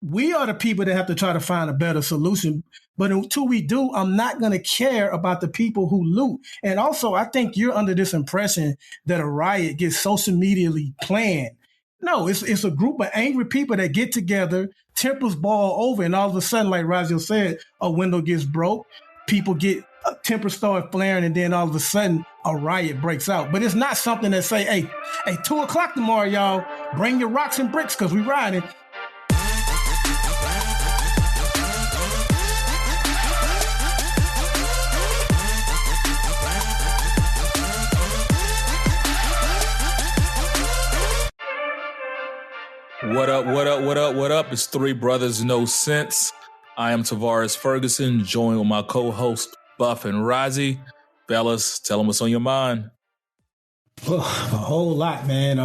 we are the people that have to try to find a better solution. But until we do, I'm not going to care about the people who loot. And also, I think you're under this impression that a riot gets social medially planned. No, it's a group of angry people that get together, tempers boil over, and all of a sudden, like Razi said, a window gets broke, people get tempers start flaring, and then all of a sudden a riot breaks out. But it's not something that say, hey, 2:00 tomorrow, y'all, bring your rocks and bricks because we riding. What up? It's Three Brothers No Sense. I am Tavares Ferguson, joined with my co-host Buff and Razi. Fellas, tell them what's on your mind. A whole lot, man.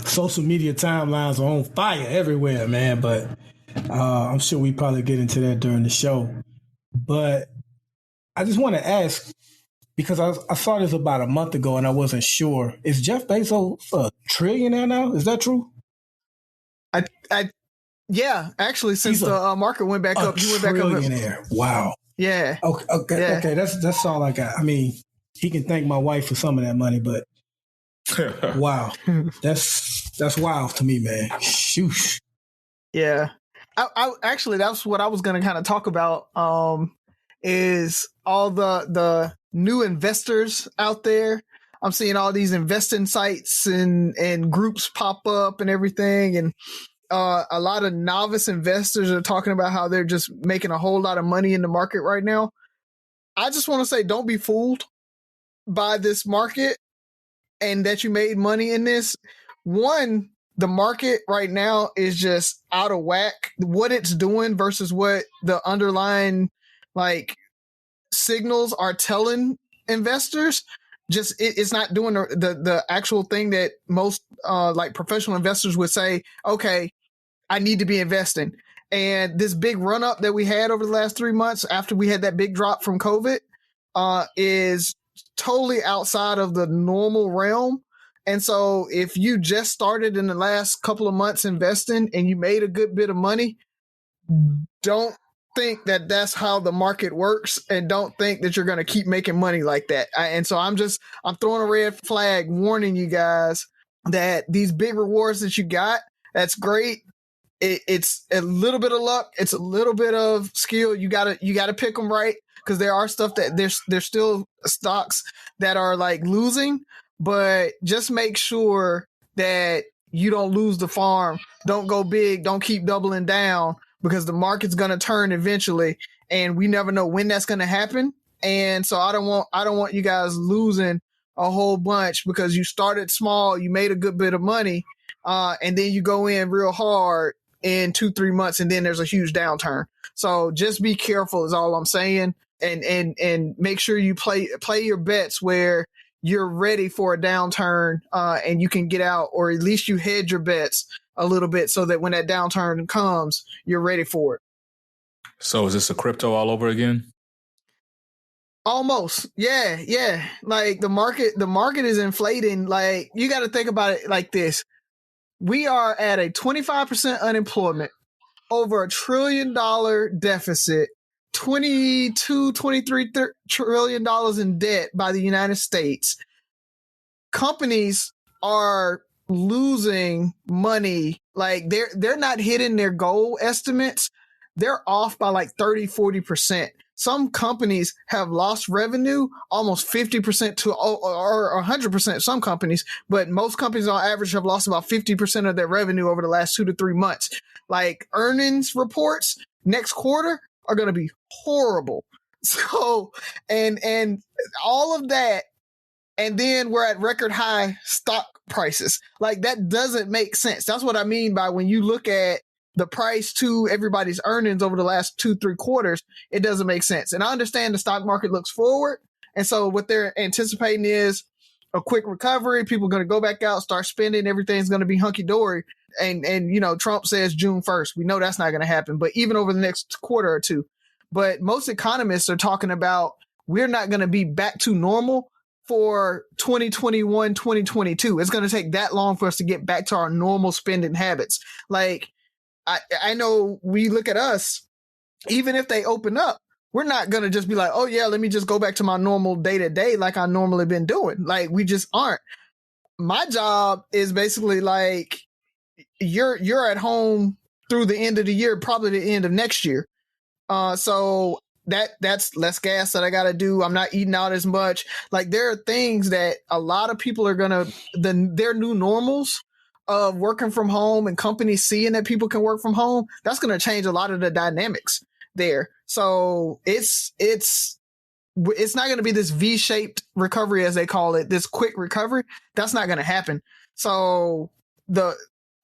Social media timelines are on fire everywhere, man. But I'm sure we probably get into that during the show. But I just want to ask, because I saw this about a month ago and I wasn't sure. Is Jeff Bezos a trillionaire now? Is that true? Yeah, actually, since the market went back up, he went back up. Trillionaire. Wow. Yeah. Okay. That's all I got. I mean, he can thank my wife for some of that money, but wow, that's wild to me, man. Shoosh. Yeah. I actually, that's what I was going to kind of talk about. Is all the new investors out there. I'm seeing all these investing sites and groups pop up and everything. And a lot of novice investors are talking about how they're just making a whole lot of money in the market right now. I just want to say, don't be fooled by this market and that you made money in this. One, the market right now is just out of whack. What it's doing versus what the underlying signals are telling investors. Just it's not doing the actual thing that most professional investors would say, okay, I need to be investing. And this big run up that we had over the last 3 months after we had that big drop from COVID is totally outside of the normal realm. And so if you just started in the last couple of months investing and you made a good bit of money, don't think that that's how the market works, and don't think that you're going to keep making money like that. And so I'm throwing a red flag warning you guys that these big rewards that you got, that's great. It's a little bit of luck. It's a little bit of skill. You gotta pick them right, because there are stuff that there's still stocks that are losing, but just make sure that you don't lose the farm. Don't go big. Don't keep doubling down, because the market's going to turn eventually, and we never know when that's going to happen. And so I don't want you guys losing a whole bunch because you started small, you made a good bit of money, and then you go in real hard in 2-3 months, and then there's a huge downturn. So just be careful is all I'm saying, and make sure you play your bets where you're ready for a downturn, and you can get out, or at least you hedge your bets a little bit so that when that downturn comes, you're ready for it. So is this a crypto all over again? Almost. Yeah. The market is inflating. You got to think about it like this. We are at a 25% unemployment, over $1 trillion deficit, $23 trillion in debt by the United States. Companies are losing money. They're not hitting their goal estimates. They're off by 30-40%. Some companies have lost revenue almost 50% to or 100%, some companies, but most companies on average have lost about 50% of their revenue over the last 2 to 3 months. Earnings reports next quarter are going to be horrible. So, and all of that, and then we're at record high stock prices. That doesn't make sense. That's what I mean by when you look at the price to everybody's earnings over the last 2-3 quarters, it doesn't make sense. And I understand the stock market looks forward. And so what they're anticipating is a quick recovery. People are going to go back out, start spending. Everything's going to be hunky dory. And Trump says June 1st. We know that's not going to happen, but even over the next quarter or two. But most economists are talking about we're not going to be back to normal for 2021, 2022. It's going to take that long for us to get back to our normal spending habits. I know we look at us, even if they open up, we're not going to just be like, oh yeah, let me just go back to my normal day to day like I normally been doing. Like we just aren't. My job is basically like you're at home through the end of the year, probably the end of next year. So that's less gas that I got to do. I'm not eating out as much. Like there are things that a lot of people are their new normals of working from home and companies seeing that people can work from home. That's going to change a lot of the dynamics there. So it's not going to be this V-shaped recovery, as they call it, this quick recovery. That's not going to happen. So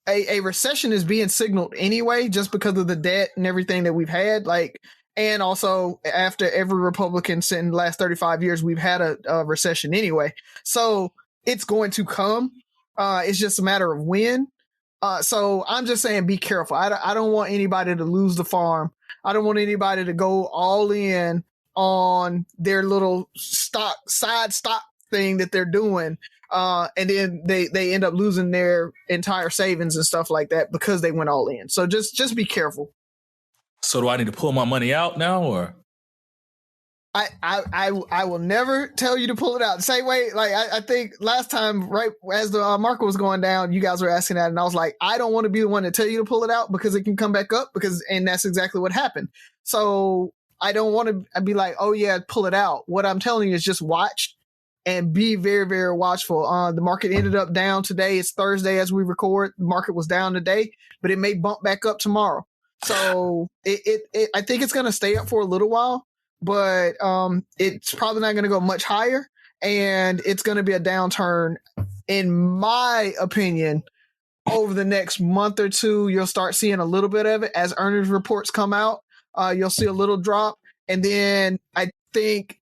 a recession is being signaled anyway, just because of the debt and everything that we've had. Like, and also after every Republican in the last 35 years, we've had a recession anyway. So it's going to come. It's just a matter of when. So I'm just saying, be careful. I don't want anybody to lose the farm. I don't want anybody to go all in on their little side stock thing that they're doing. And then they end up losing their entire savings and stuff like that because they went all in. So just be careful. So do I need to pull my money out now, or? I will never tell you to pull it out. The same way, like I think last time, right as the market was going down, you guys were asking that, and I was like, I don't want to be the one to tell you to pull it out because it can come back up and that's exactly what happened. So I don't want to be like, oh yeah, pull it out. What I'm telling you is just watch and be very, very watchful. The market ended up down today. It's Thursday as we record. The market was down today, but it may bump back up tomorrow. So I think it's going to stay up for a little while, but it's probably not going to go much higher, and it's going to be a downturn, in my opinion, over the next month or two. You'll start seeing a little bit of it as earnings reports come out. You'll see a little drop, and then I think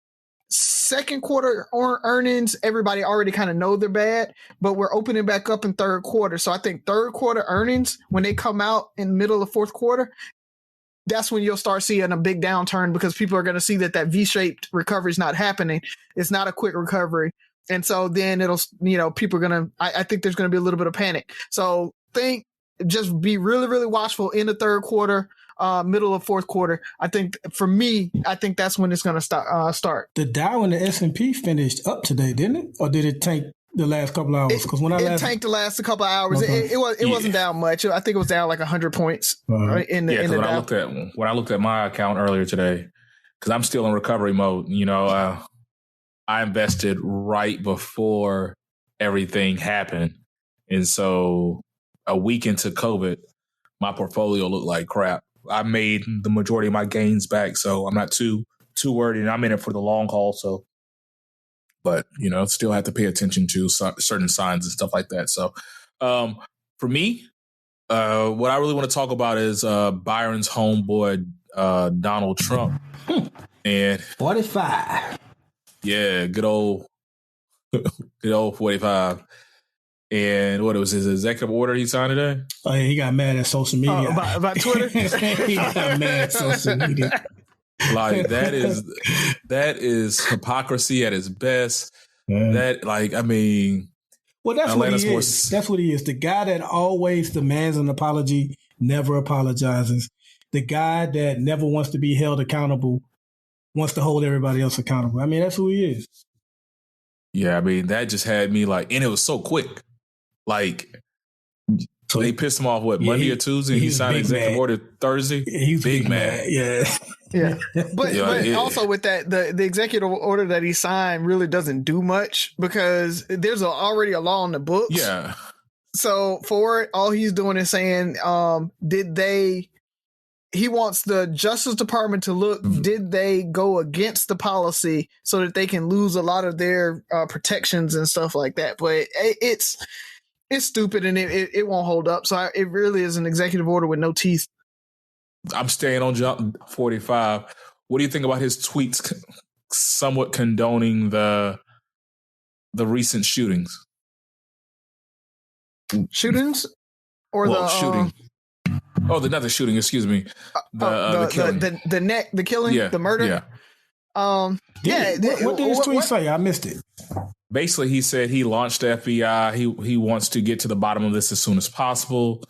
second quarter earnings, everybody already kind of know they're bad, but we're opening back up in third quarter. So I think third quarter earnings, when they come out in the middle of fourth quarter, that's when you'll start seeing a big downturn, because people are going to see that V-shaped recovery is not happening. It's not a quick recovery. And so then it'll, people are going to, I think there's going to be a little bit of panic. So just be really, really watchful in the third quarter, middle of fourth quarter. I think for me, that's when it's going to start. The Dow and the S&P finished up today, didn't it? Or did it tank the last couple of hours? Because it tanked the last couple of hours. Okay. It wasn't down much. I think it was down like 100 points. Right, when I looked at my account earlier today, because I'm still in recovery mode. I invested right before everything happened, and so a week into COVID, my portfolio looked like crap. I made the majority of my gains back, so I'm not too worried, and I'm in it for the long haul. So, but still have to pay attention to certain signs and stuff like that. So, for me, what I really want to talk about is Byron's homeboy, Donald Trump, and 45. Yeah, good old 45. And what was his executive order he signed today? Oh yeah, he got mad at social media. About Twitter? He got mad at social media. Like that is hypocrisy at its best. Yeah. Well, that's what he is. That's what he is. The guy that always demands an apology, never apologizes. The guy that never wants to be held accountable, wants to hold everybody else accountable. That's who he is. Yeah, that just had me like, and it was so quick. Like, so they pissed him off, Monday or Tuesday? He signed executive order Thursday? He's big mad. Yeah. Yeah. But also with that, the executive order that he signed really doesn't do much, because there's already a law in the books. Yeah. So for it, all he's doing is saying, he wants the Justice Department to look, did they go against the policy so that they can lose a lot of their protections and stuff like that. But it's stupid, and it won't hold up. So it really is an executive order with no teeth. I'm staying on 45. What do you think about his tweets somewhat condoning the recent shootings? Shootings? Or shooting. Not the shooting, excuse me. The killing. The killing, yeah, the murder. Yeah. What did his tweet say? I missed it. Basically, he said he launched the FBI. He wants to get to the bottom of this as soon as possible.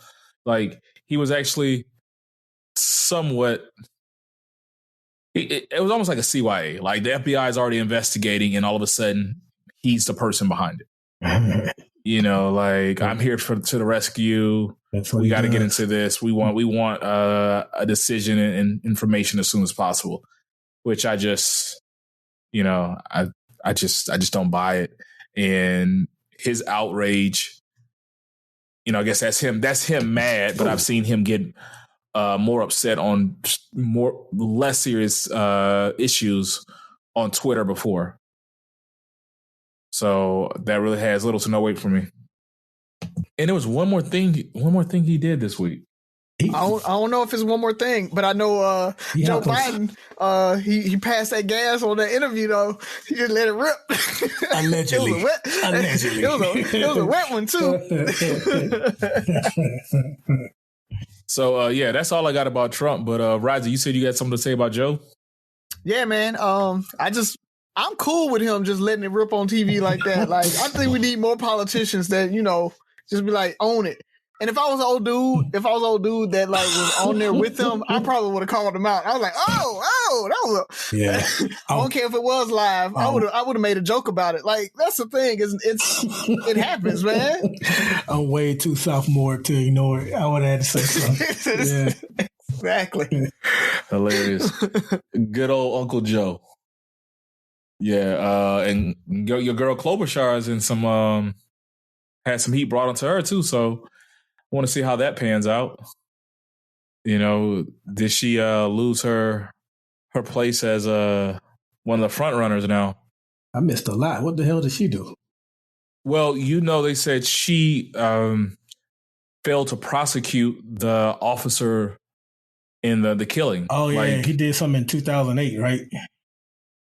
Like, he was actually somewhat. It was almost like a CYA. Like the FBI is already investigating, and all of a sudden, he's the person behind it. Like I'm here to the rescue. We got to get into this. We want a decision and information as soon as possible. Which I just, I just don't buy it. And his outrage, I guess that's him. That's him mad. But I've seen him get more upset on less serious issues on Twitter before. So that really has little to no weight for me. And there was one more thing he did this week. I don't know if it's one more thing, but I know Joe Biden, he passed that gas on that interview though. He just let it rip. Allegedly. It was a wet one too. So that's all I got about Trump. But Razi, you said you had something to say about Joe? Yeah, man. I'm cool with him just letting it rip on TV like that. Like, I think we need more politicians that, just be like, own it. And if I was an old dude that like was on there with him, I probably would have called him out. I was like, that was yeah. I don't care if it was live. I would have made a joke about it. Like, that's the thing. It happens, man. I'm way too sophomore to ignore it. I would have had to say something. Yeah. Exactly. Hilarious. Good old Uncle Joe. Yeah, and your girl Klobuchar is in some had some heat brought onto her too. So I want to see how that pans out. Did she lose her place as one of the front runners now? I missed a lot. What the hell did she do? Well, they said she failed to prosecute the officer in the killing. Oh yeah, he did something in 2008, right?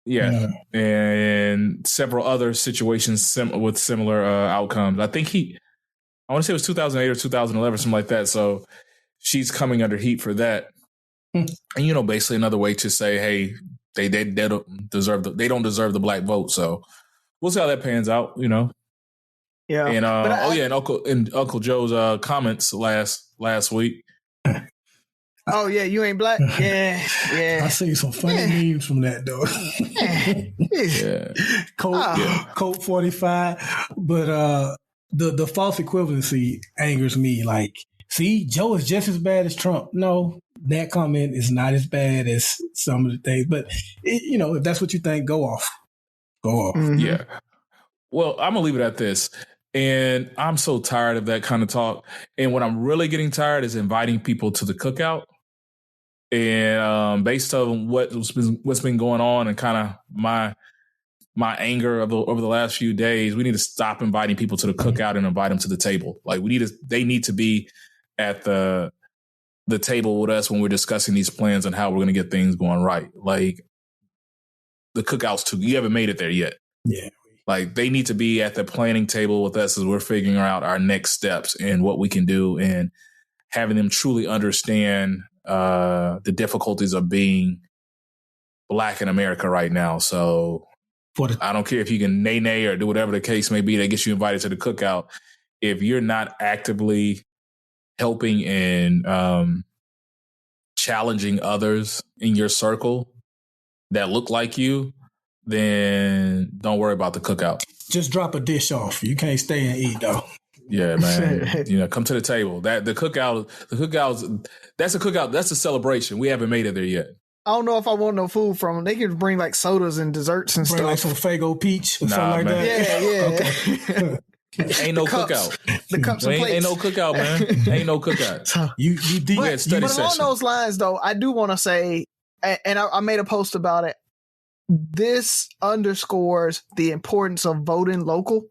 Yeah, and several other situations with similar outcomes. I think I want to say it was 2008 or 2011, something like that. So she's coming under heat for that. And, basically another way to say, hey, they don't deserve the black vote. So we'll see how that pans out, Yeah. And and Uncle Joe's comments last week. Oh yeah, you ain't black. Yeah. I see some funny memes from that though. Yeah. Colt 45, but the false equivalency angers me. Like, see, Joe is just as bad as Trump. No, that comment is not as bad as some of the things. But if that's what you think, go off. Mm-hmm. Yeah. Well, I'm gonna leave it at this. And I'm so tired of that kind of talk. And what I'm really getting tired is inviting people to the cookout. And based on what's been going on and kind of my anger over the last few days, we need to stop inviting people to the cookout and invite them to the table. Like they need to be at the table with us when we're discussing these plans and how we're going to get things going right. Like the cookouts too. You haven't made it there yet. Yeah. Like they need to be at the planning table with us as we're figuring out our next steps and what we can do and having them truly understand the difficulties of being Black in America right now. So I don't care if you can nay or do whatever the case may be that gets you invited to the cookout. If you're not actively helping and challenging others in your circle that look like you, then don't worry about the cookout. Just drop a dish off. You can't stay and eat though. Yeah, man. Come to the table. The cookout, that's a cookout. That's a celebration. We haven't made it there yet. I don't know if I want no food from them. They can bring like sodas and desserts and stuff. Like some Faygo peach or something like man. that. Yeah. Okay. Ain't no cookout. The cups and plates. Ain't no cookout, man. Ain't no cookout. You deep. But along those lines, though, I do want to say, and I made a post about it. This underscores the importance of voting local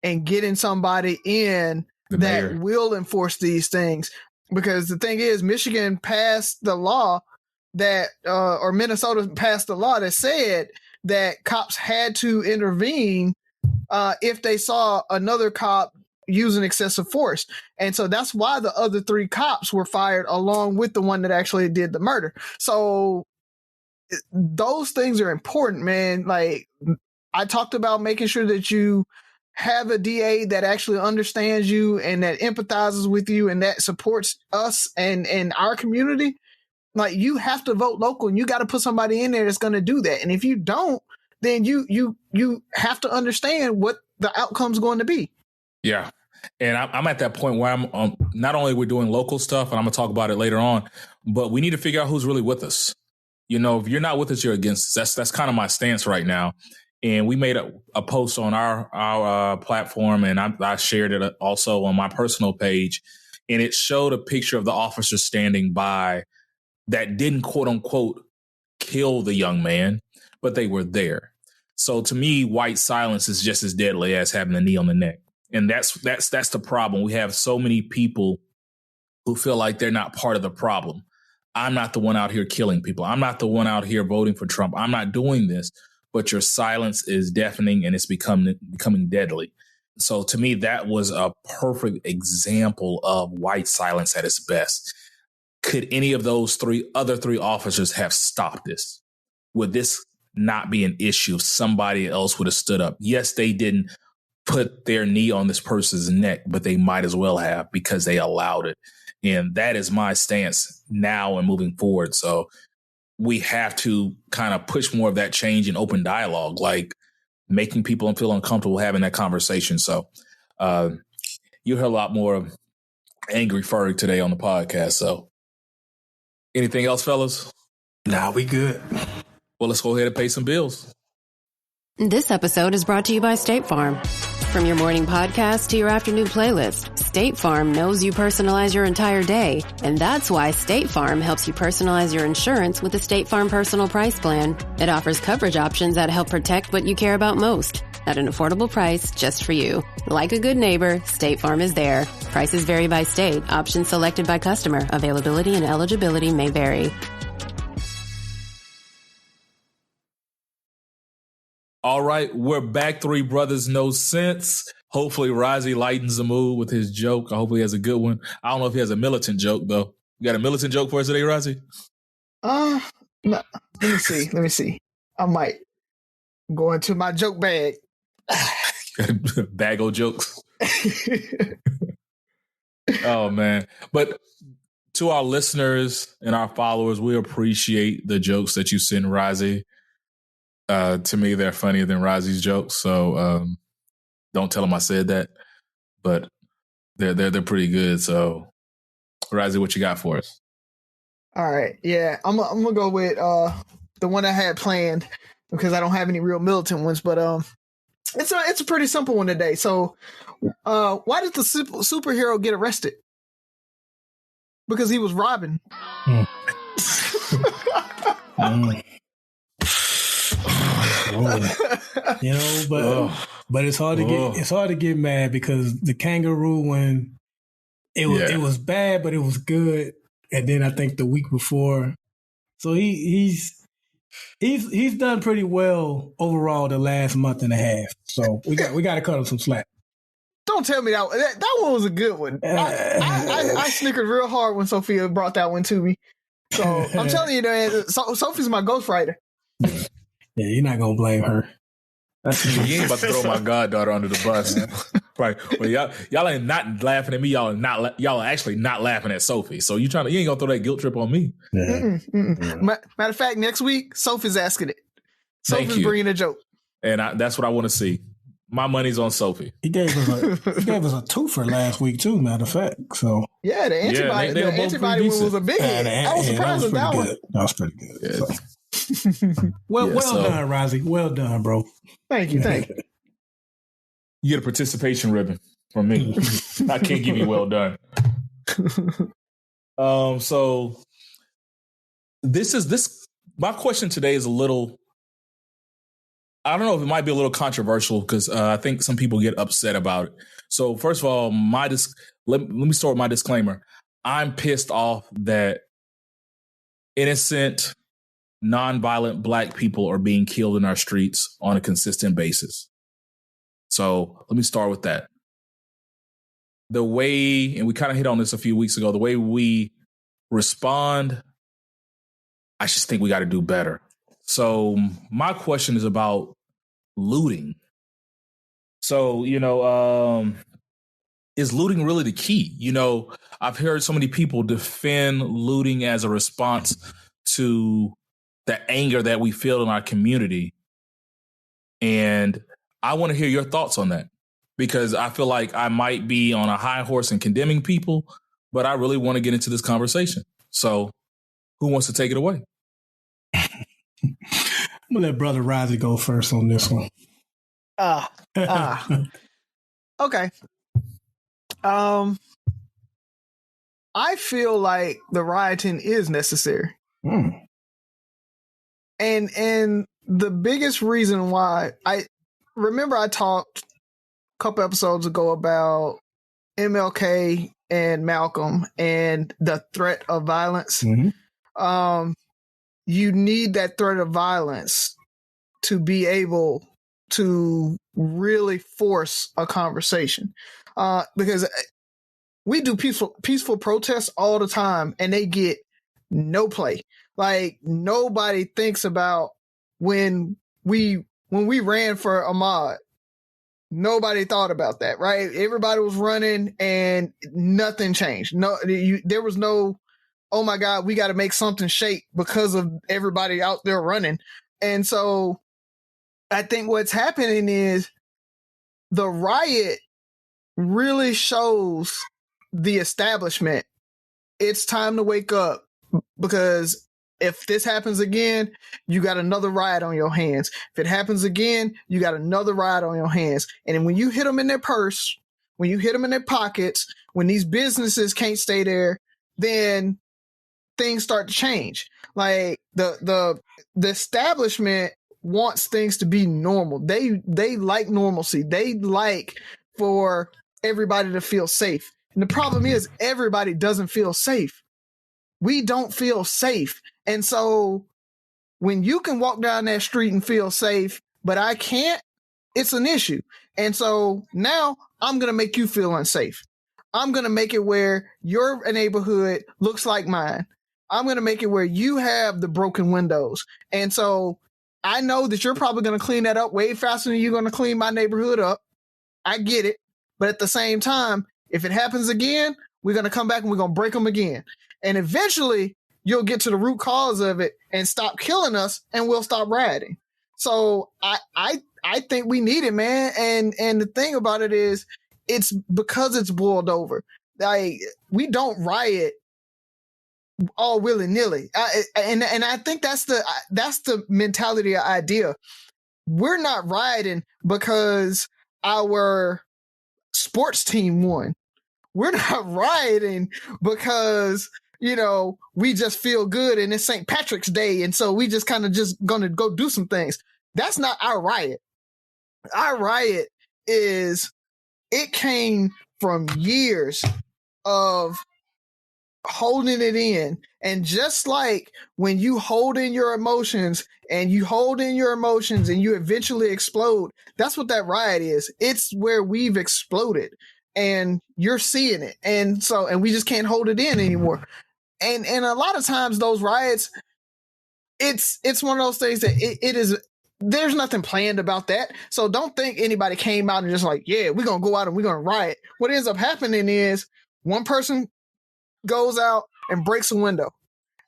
and getting somebody in that will enforce these things. Because the thing is, Michigan passed the law that, or Minnesota passed the law that said that cops had to intervene if they saw another cop using excessive force. And so that's why the other 3 cops were fired along with the one that actually did the murder. So those things are important, man. Like I talked about making sure that you have a DA that actually understands you and that empathizes with you and that supports us and our community, like, you have to vote local, and you got to put somebody in there that's going to do that. And if you don't, then you have to understand what the outcome's going to be. Yeah. And I'm at that point where I'm not only we're doing local stuff, and I'm going to talk about it later on, but we need to figure out who's really with us. You know, if you're not with us, you're against us. That's kind of my stance right now. And we made a post on our platform, and I shared it also on my personal page. And it showed a picture of the officer standing by that didn't, quote unquote, kill the young man, but they were there. So to me, white silence is just as deadly as having a knee on the neck. And that's the problem. We have so many people who feel like they're not part of the problem. I'm not the one out here killing people. I'm not the one out here voting for Trump. I'm not doing this. But your silence is deafening, and it's becoming deadly. So to me, that was a perfect example of white silence at its best. Could any of those other three officers have stopped this? Would this not be an issue if somebody else would have stood up? Yes, they didn't put their knee on this person's neck, but they might as well have, because they allowed it. And that is my stance now and moving forward. So we have to kind of push more of that change and open dialogue, like making people feel uncomfortable having that conversation. So you heard a lot more of angry Ferg today on the podcast. So anything else, fellas? Nah, we good. Well, let's go ahead and pay some bills. This episode is brought to you by State Farm. From your morning podcast to your afternoon playlist, State Farm knows you personalize your entire day. And that's why State Farm helps you personalize your insurance with the State Farm Personal Price Plan. It offers coverage options that help protect what you care about most at an affordable price just for you. Like a good neighbor, State Farm is there. Prices vary by state. Options selected by customer. Availability and eligibility may vary. All right, we're back. Three Brothers No Sense. Hopefully, Razi lightens the mood with his joke. I hope he has a good one. I don't know if he has a militant joke, though. You got a militant joke for us today, Razi? No. Let me see. I might go into my joke bag. Bag of jokes. Oh, man. But to our listeners and our followers, we appreciate the jokes that you send, Razi. To me, they're funnier than Razi's jokes, so don't tell him I said that. But they're pretty good. So, Razi, what you got for us? All right, yeah, I'm gonna go with the one I had planned because I don't have any real militant ones, but it's a pretty simple one today. So, why did the superhero get arrested? Because he was robbing. You know, but it's hard to get mad because the kangaroo one, it was bad, but it was good. And then I think the week before, so he's done pretty well overall the last month and a half. So we got to cut him some slack. Don't tell me that one was a good one. I snickered real hard when Sophia brought that one to me. So I'm telling you, man, Sophie's my ghostwriter. Yeah, you're not gonna blame her. You ain't about to throw my goddaughter under the bus, right? Well, y'all ain't not laughing at me. Y'all are actually not laughing at Sophie. So you ain't gonna throw that guilt trip on me. Yeah. Matter of fact, next week Sophie's asking it. Sophie's bringing a joke, and that's what I want to see. My money's on Sophie. He gave us a twofer last week too. Matter of fact, so yeah, the antibody one was a big hit. I was surprised with that one. That was pretty good. Yeah. So. Well done, Razi. Well done, bro. Thank you. You get a participation ribbon from me. I can't give you well done. So this. My question today is a little. I don't know if it might be a little controversial because I think some people get upset about it. So first of all, let me start with my disclaimer. I'm pissed off that innocent, nonviolent Black people are being killed in our streets on a consistent basis. So let me start with that. The way, and we kind of hit on this a few weeks ago, the way we respond, I just think we got to do better. So my question is about looting. So, is looting really the key? I've heard so many people defend looting as a response to the anger that we feel in our community. And I want to hear your thoughts on that, because I feel like I might be on a high horse and condemning people, but I really want to get into this conversation. So who wants to take it away? I'm going to let Brother Razi go first on this one. Okay. I feel like the rioting is necessary. And the biggest reason why, I remember I talked a couple episodes ago about MLK and Malcolm and the threat of violence. Mm-hmm. You need that threat of violence to be able to really force a conversation. Because we do peaceful protests all the time and they get no play. Like, nobody thinks about when we ran for Ahmaud. Nobody thought about that, right? Everybody was running and nothing changed. There was no, oh my God, we got to make something shake because of everybody out there running. And so I think what's happening is the riot really shows the establishment it's time to wake up, because if this happens again, you got another riot on your hands. If it happens again, you got another riot on your hands. And when you hit them in their purse, when you hit them in their pockets, when these businesses can't stay there, then things start to change. Like the establishment wants things to be normal. They like normalcy. They like for everybody to feel safe. And the problem is everybody doesn't feel safe. We don't feel safe. And so when you can walk down that street and feel safe, but I can't, it's an issue. And so now I'm going to make you feel unsafe. I'm going to make it where your neighborhood looks like mine. I'm going to make it where you have the broken windows. And so I know that you're probably going to clean that up way faster than you're going to clean my neighborhood up. I get it. But at the same time, if it happens again, we're going to come back and we're going to break them again. And eventually you'll get to the root cause of it and stop killing us, and we'll stop rioting. So I think we need it, man. And the thing about it is, it's because it's boiled over. Like, we don't riot all willy-nilly. And I think that's the mentality idea. We're not rioting because our sports team won. We're not rioting because, we just feel good and it's St. Patrick's Day. And so we just kind of just going to go do some things. That's not our riot. Our riot it came from years of holding it in. And just like when you hold in your emotions and you eventually explode, that's what that riot is. It's where we've exploded and you're seeing it. And we just can't hold it in anymore. And a lot of times those riots, it's one of those things that it is, there's nothing planned about that. So don't think anybody came out and just like, yeah, we're going to go out and we're going to riot. What ends up happening is one person goes out and breaks a window.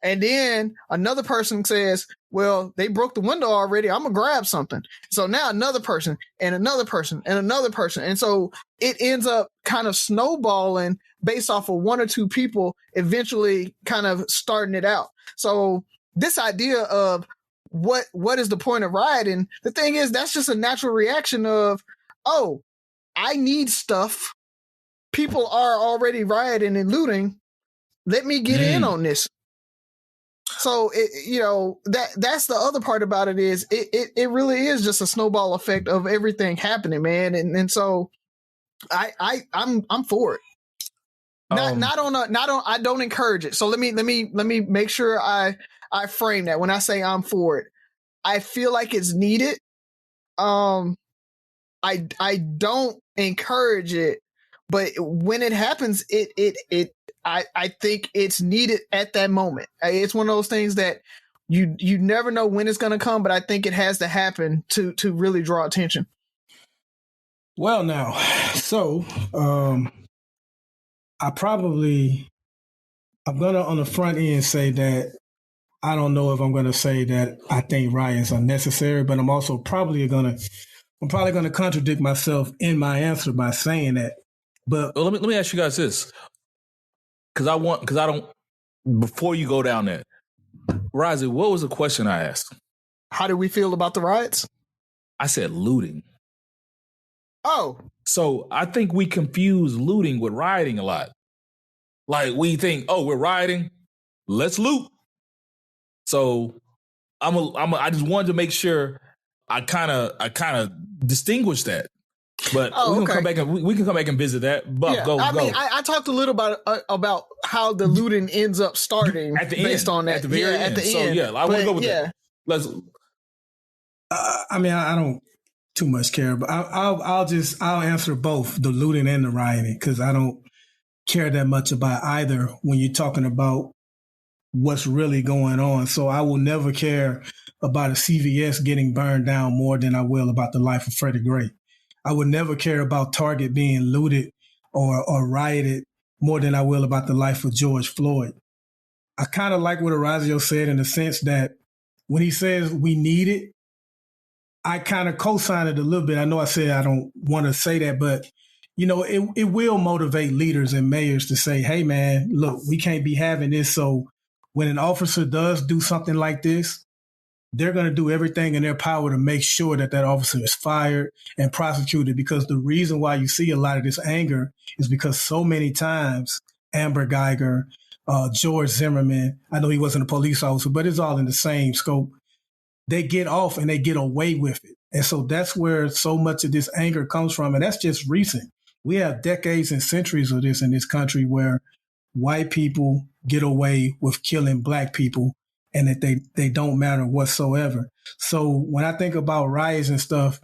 And then another person says, well, they broke the window already. I'm going to grab something. So now another person and another person and another person. And so it ends up kind of snowballing based off of one or two people eventually kind of starting it out. So this idea of what is the point of rioting? The thing is, that's just a natural reaction of, oh, I need stuff. People are already rioting and looting. Let me get in on this. So that's the other part about it is it really is just a snowball effect of everything happening, man. And so I'm for it. I don't encourage it. So let me make sure I frame that when I say I'm for it. I feel like it's needed. I don't encourage it, but when it happens, I think it's needed at that moment. It's one of those things that you never know when it's going to come, but I think it has to happen to really draw attention. Well, now, so I'm gonna on the front end say that I don't know if I'm gonna say that I think riots are necessary, but I'm also probably gonna contradict myself in my answer by saying that. But Well, let me ask you guys this, because I don't. Before you go down there, Razi, what was the question I asked? How do we feel about the riots? I said looting. Oh, so I think we confuse looting with rioting a lot. Like we think, oh, we're rioting, let's loot. So I just wanted to make sure I kind of distinguish that. But we can come back and we can come back and visit that. Buff, go. I talked a little about how the looting ends up starting at the based end, on that. At the very end. At the so end. I want to go with that. Let's. I don't too much care, but I'll answer both the looting and the rioting because I don't care that much about either when you're talking about what's really going on. So I will never care about a CVS getting burned down more than I will about the life of Freddie Gray. I would never care about Target being looted or rioted more than I will about the life of George Floyd. I kind of like what Orazio said in the sense that when he says we need it, I kind of co-sign it a little bit. I know I said I don't want to say that, but it will motivate leaders and mayors to say, hey, man, look, we can't be having this. So when an officer does do something like this, they're going to do everything in their power to make sure that officer is fired and prosecuted, because the reason why you see a lot of this anger is because so many times Amber Geiger, George Zimmerman, I know he wasn't a police officer, but it's all in the same scope. They get off and they get away with it. And so that's where so much of this anger comes from. And that's just recent. We have decades and centuries of this in this country where white people get away with killing black people and that they don't matter whatsoever. So when I think about riots and stuff,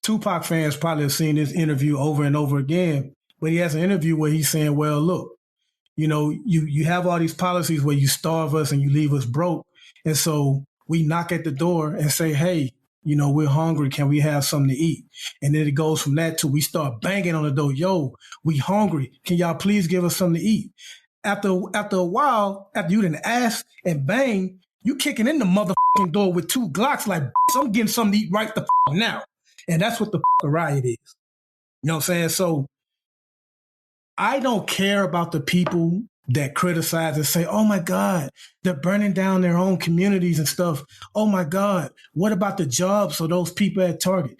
Tupac fans probably have seen this interview over and over again, but he has an interview where he's saying, well, look, you have all these policies where you starve us and you leave us broke. And so we knock at the door and say, hey, we're hungry. Can we have something to eat? And then it goes from that to we start banging on the door. Yo, we hungry. Can y'all please give us something to eat? After a while, after you done ask and bang, you kicking in the motherfucking door with 2 Glocks like, I'm getting something to eat right the now. And that's what the riot is. You know what I'm saying? So I don't care about the people that criticize and say, oh my God, they're burning down their own communities and stuff. Oh my God, what about the jobs for those people at Target?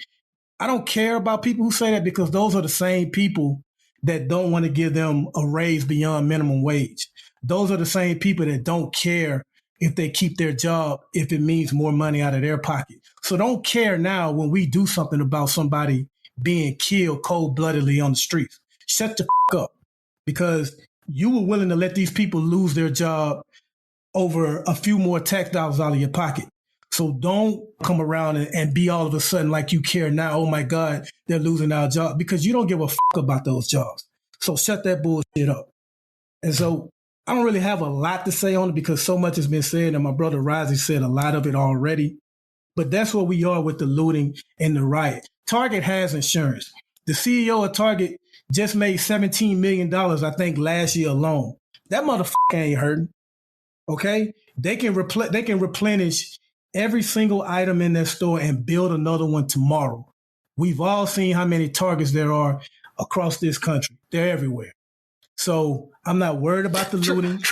I don't care about people who say that because those are the same people that don't want to give them a raise beyond minimum wage. Those are the same people that don't care if they keep their job, if it means more money out of their pocket. So don't care now when we do something about somebody being killed cold-bloodedly on the streets. Shut the up, because you were willing to let these people lose their job over a few more tax dollars out of your pocket. So don't come around and be all of a sudden like you care now. Oh my God, they're losing our job, because you don't give a about those jobs. So shut that bullshit up. And so I don't really have a lot to say on it because so much has been said, and my brother Razi said a lot of it already. But that's where we are with the looting and the riot. Target has insurance. The CEO of Target just made $17 million, I think, last year alone. That motherfucker ain't hurting. Okay? They can replenish every single item in their store and build another one tomorrow. We've all seen how many Targets there are across this country. They're everywhere. So I'm not worried about the looting.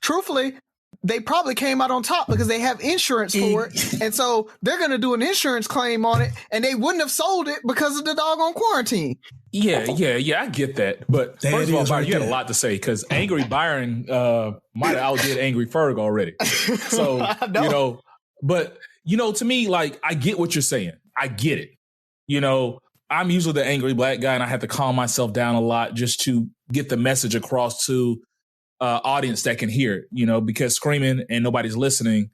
Truthfully, they probably came out on top because they have insurance for it. And so they're going to do an insurance claim on it, and they wouldn't have sold it because of the doggone quarantine. Yeah, I get that. But first of all, Byron, you had a lot to say because Angry Byron might have outdid Angry Ferg already. So, but, to me, like, I get what you're saying. I get it. I'm usually the angry black guy, and I have to calm myself down a lot just to get the message across to audience that can hear it, because screaming and nobody's listening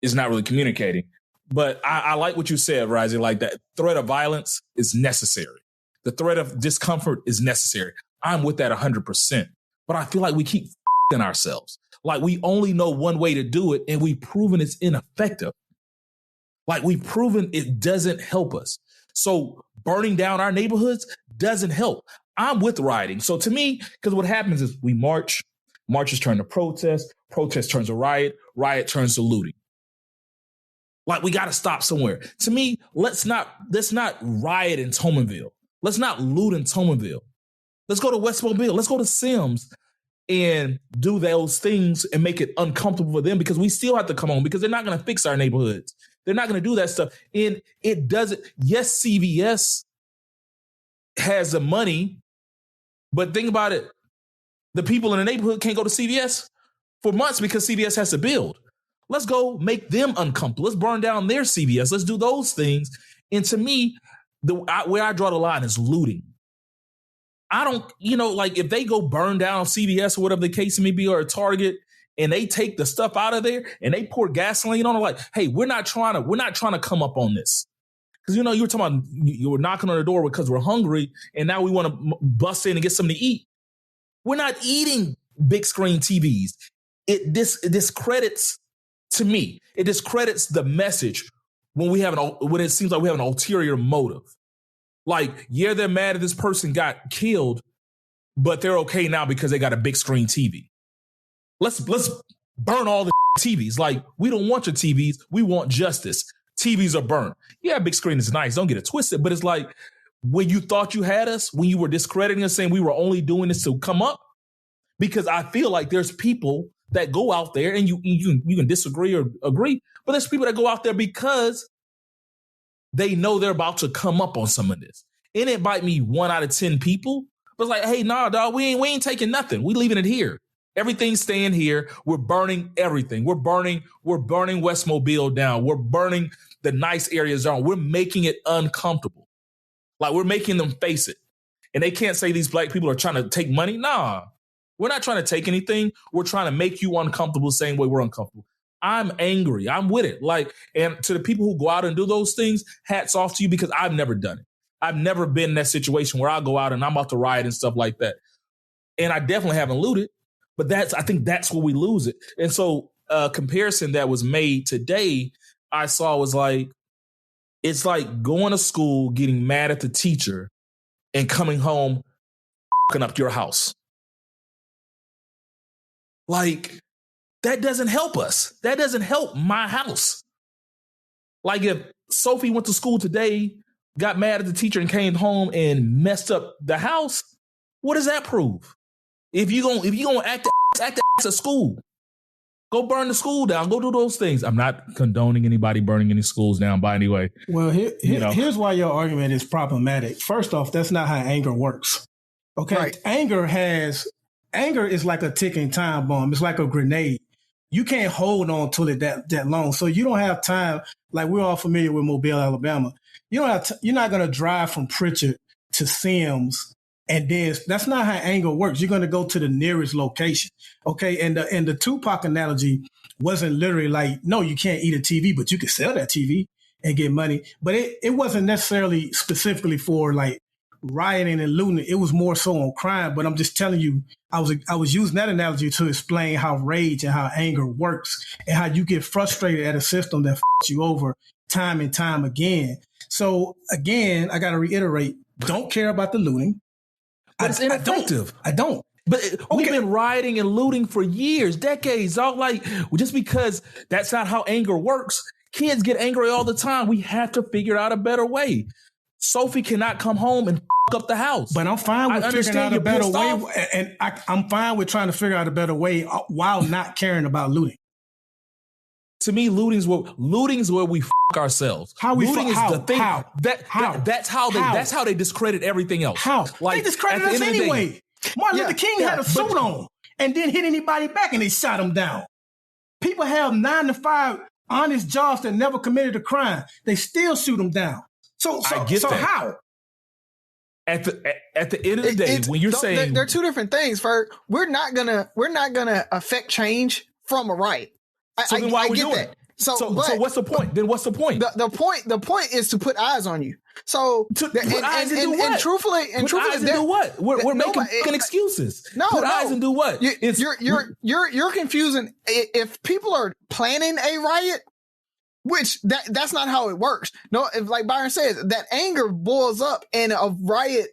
is not really communicating. But I like what you said, Razi, like that threat of violence is necessary. The threat of discomfort is necessary. I'm with that 100%. But I feel like we keep f***ing ourselves. Like we only know one way to do it, and we've proven it's ineffective. Like we've proven it doesn't help us. So burning down our neighborhoods doesn't help. I'm with rioting. So to me, because what happens is we marches turn to protest turns to riot turns to looting. Like, we got to stop somewhere. To me, let's not riot in Tomanville. Let's not loot in Tomanville. Let's go to West Mobile. Let's go to Sims and do those things and make it uncomfortable for them, because we still have to come home, because they're not going to fix our neighborhoods. They're not going to do that stuff. And it doesn't. Yes, CVS has the money, but think about it. The people in the neighborhood can't go to CVS for months because CVS has to build. Let's go make them uncomfortable. Let's burn down their CVS. Let's do those things. And to me, where I draw the line is looting. I don't, like, if they go burn down CVS or whatever the case may be, or a Target, and they take the stuff out of there and they pour gasoline on it, like, hey, we're not trying to come up on this. Because, you were talking about you were knocking on the door because we're hungry, and now we want to bust in and get something to eat. We're not eating big screen TVs. It discredits, to me, it discredits the message when it seems like we have an ulterior motive. Like, yeah, they're mad that this person got killed, but they're okay now because they got a big screen TV. Let's burn all the TVs. Like, we don't want your TVs. We want justice. TVs are burned. Yeah, big screen is nice. Don't get it twisted. But it's like, when you thought you had us, when you were discrediting us, saying we were only doing this to come up, because I feel like there's people that go out there, and you can disagree or agree, but there's people that go out there because they know they're about to come up on some of this. And it might be 1 out of 10 people, but it's like, hey, nah, dog, we ain't taking nothing. We leaving it here. Everything's staying here. We're burning everything. We're burning West Mobile down. We're burning the nice areas down. We're making it uncomfortable. Like, we're making them face it. And they can't say these black people are trying to take money. Nah, we're not trying to take anything. We're trying to make you uncomfortable the same way we're uncomfortable. I'm angry. I'm with it. Like, and to the people who go out and do those things, hats off to you, because I've never done it. I've never been in that situation where I go out and I'm about to riot and stuff like that. And I definitely haven't looted, but I think that's where we lose it. And so a comparison that was made today, I saw was like, it's like going to school, getting mad at the teacher, and coming home, f***ing up your house. Like, that doesn't help us. That doesn't help my house. Like, if Sophie went to school today, got mad at the teacher, and came home and messed up the house, what does that prove? If you gonna act at school, go burn the school down. Go do those things. I'm not condoning anybody burning any schools down, by any way. Well, here's why your argument is problematic. First off, that's not how anger works. Okay, right. Anger is like a ticking time bomb. It's like a grenade. You can't hold on to it that long. So you don't have time. Like, we're all familiar with Mobile, Alabama. You're not going to drive from Pritchard to Sims, and then that's not how anger works. You're going to go to the nearest location. Okay. And the Tupac analogy wasn't literally like, no, you can't eat a TV, but you can sell that TV and get money. But it wasn't necessarily specifically for like rioting and looting. It was more so on crime. But I'm just telling you, I was using that analogy to explain how rage and how anger works, and how you get frustrated at a system that fucks you over time and time again. So again, I got to reiterate, don't care about the looting. But it's ineffective. I don't. But we've been rioting and looting for years, decades. All like, just because that's not how anger works. Kids get angry all the time. We have to figure out a better way. Sophie cannot come home and fuck up the house. But I'm fine with figuring out a better way. And I'm fine with trying to figure out a better way while not caring about looting. To me, looting's where we fuck ourselves. How we looting fuck? is the thing. That's how they discredit everything else. How? Like, they discredited us anyway. Martin Luther King had a suit on and didn't hit anybody back, and they shot him down. People have 9 to 5 honest jobs that never committed a crime. They still shoot them down. So how? At the end of the day, when you're saying they're two different things, Ferg. We're not gonna affect change from a riot. So then why are we doing it? So what's the point? Then what's the point? The point is to put eyes on you. So and truthfully, do what? We're making excuses. No, put eyes and do what? You're confusing. If people are planning a riot, Which that's not how it works. No, if, like Byron says, that anger boils up and a riot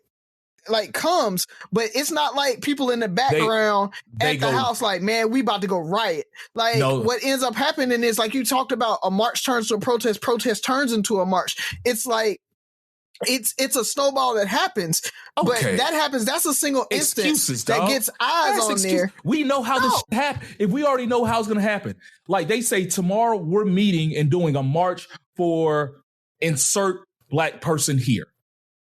like comes, but it's not like people in the background at the house like, man, we about to go riot. Like what ends up happening is, like you talked about, a march turns to a protest turns into a march. It's like it's a snowball that happens, but that happens. That's a single instance that gets eyes on there. We know how this shit happen. If we already know how it's going to happen, like they say tomorrow, we're meeting and doing a march for insert black person here.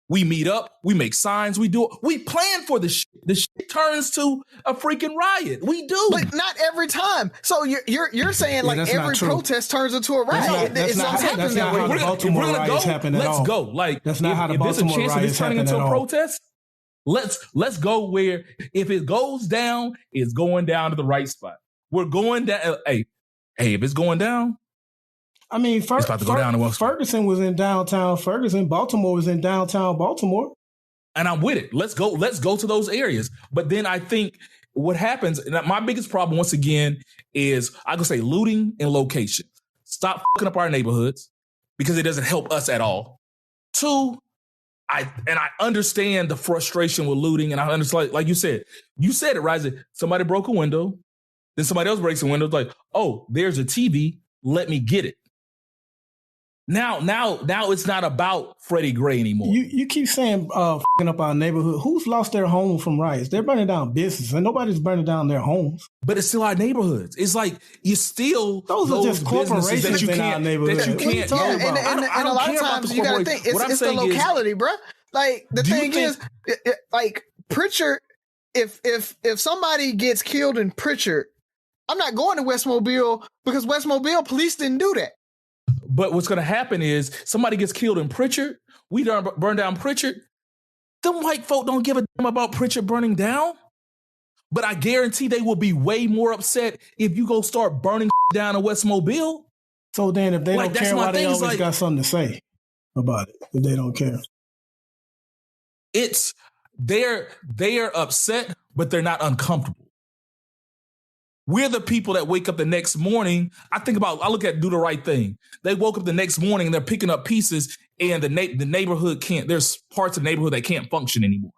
We meet up, we make signs, we plan for the shit. The shit turns to a freaking riot. We do, but not every time. So you're saying like every protest turns into a riot. That's not how the Baltimore riots happen at all. Let's go. Like that's not how the Baltimore riots happen at all. If there's a chance of this turning into a protest, let's go where if it goes down, it's going down to the right spot. We're going down. Hey, if it's going down. I mean, it's about to go down to Ferguson was in downtown Ferguson. Baltimore was in downtown Baltimore. And I'm with it. Let's go to those areas. But then I think what happens, and my biggest problem once again is I could say looting and location. Stop fucking up our neighborhoods because it doesn't help us at all. Two, I understand the frustration with looting, and I understand, like you said it, Razi. Somebody broke a window, then somebody else breaks a window. It's like, oh, there's a TV. Let me get it. Now it's not about Freddie Gray anymore. You keep saying fucking up our neighborhood. Who's lost their home from riots? They're burning down businesses, and nobody's burning down their homes. But it's still our neighborhoods. It's like you still those are just corporations that you can't. And a lot of times you got to think it's the locality, bro. Like the thing is, like Pritchard. If somebody gets killed in Pritchard, I'm not going to Westmobile because Westmobile police didn't do that. But what's going to happen is somebody gets killed in Pritchard. We burn down Pritchard. Them white folk don't give a damn about Pritchard burning down. But I guarantee they will be way more upset if you go start burning down in Westmobile. So then if they don't care, why they always got something to say about it if they don't care? It's they're upset, but they're not uncomfortable. We're the people that wake up the next morning. I look at Do the Right Thing. They woke up the next morning and they're picking up pieces and the neighborhood there's parts of the neighborhood that can't function anymore.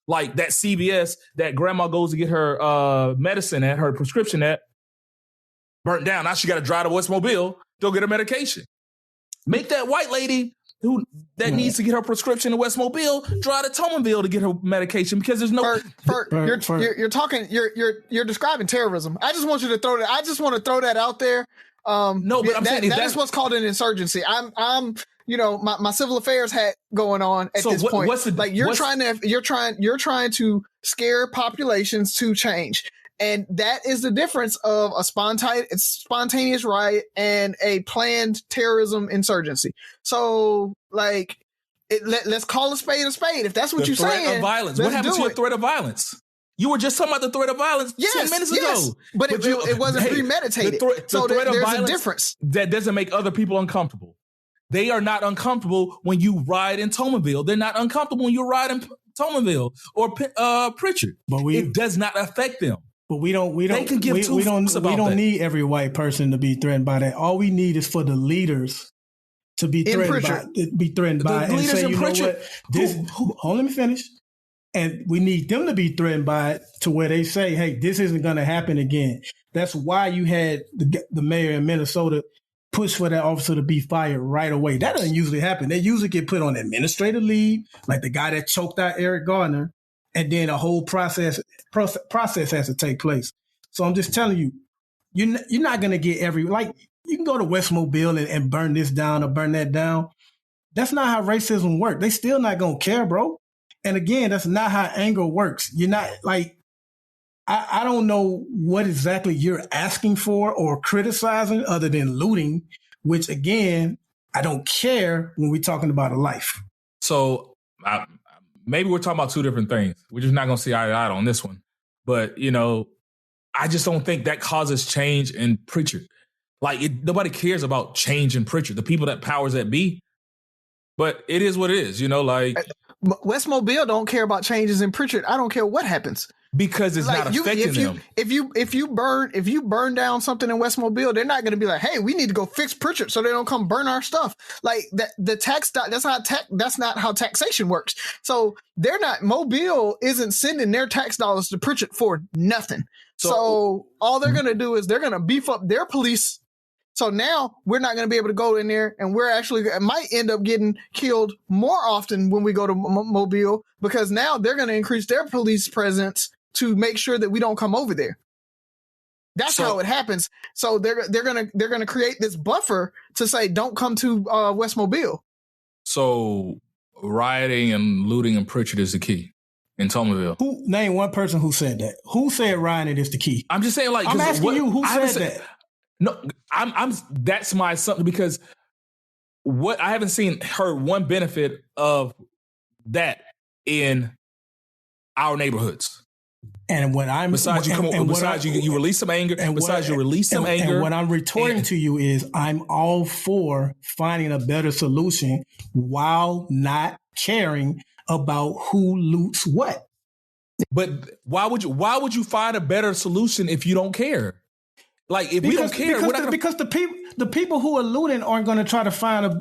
Like that CVS that grandma goes to get her medicine at, her prescription at, burnt down. Now she got to drive to Westmobile to go get her medication. Make that white lady needs to get her prescription in Westmobile, drive to Tomanville to get her medication because there's no. You're describing terrorism. I just want you to throw that. I just want to throw that out there. No, but I'm saying that's what's called an insurgency. I'm my civil affairs hat going on at this point. You're trying to scare populations to change. And that is the difference of a spontaneous riot and a planned terrorism insurgency. So, let's call a spade a spade. If that's what you're saying. Threat of violence. What happened to a threat of violence? You were just talking about the threat of violence 10 minutes ago. But it wasn't premeditated. There's a difference. That doesn't make other people uncomfortable. They are not uncomfortable when you ride in Tomanville. They're not uncomfortable when you ride in Tomanville or Pritchard. But it does not affect them. But we don't need every white person to be threatened by that. All we need is for the leaders to be threatened by and say, you know what, let me finish. And we need them to be threatened by it to where they say, hey, this isn't going to happen again. That's why you had the mayor in Minnesota push for that officer to be fired right away. That doesn't usually happen. They usually get put on administrative leave, like the guy that choked out Eric Garner. And then a whole process has to take place. So I'm just telling you, you're not going to get you can go to Westmobile and burn this down or burn that down. That's not how racism works. They still not going to care, bro. And again, that's not how anger works. You're not I don't know what exactly you're asking for or criticizing other than looting, which again, I don't care when we're talking about a life. So maybe we're talking about two different things. We're just not going to see eye to eye on this one. But, I just don't think that causes change in Pritchard. Nobody cares about change in Pritchard, the people that powers that be. But it is what it is, West Mobile don't care about changes in Pritchard. I don't care what happens. Because it's not affecting them. If you burn down something in West Mobile, they're not going to be like, "Hey, we need to go fix Pritchard so they don't come burn our stuff." Like the tax that's not how taxation works. So they're not Mobile isn't sending their tax dollars to Pritchard for nothing. So all they're going to do is they're going to beef up their police. So now we're not going to be able to go in there, and we're actually might end up getting killed more often when we go to Mobile, because now they're going to increase their police presence to make sure that we don't come over there. That's how it happens. So they're gonna create this buffer to say don't come to West Mobile. So rioting and looting in Pritchard is the key in Tomerville. Who name one person who said that? Who said rioting is the key? I'm just saying, like, I'm asking you who said that. No, I'm that's my assumption, because what I haven't heard one benefit of that in our neighborhoods. And what I'm besides you release some anger, and what I'm retorting to you is I'm all for finding a better solution while not caring about who loots what. But why would you find a better solution if you don't care? Like, if we don't care, because the people who are looting aren't going to try to find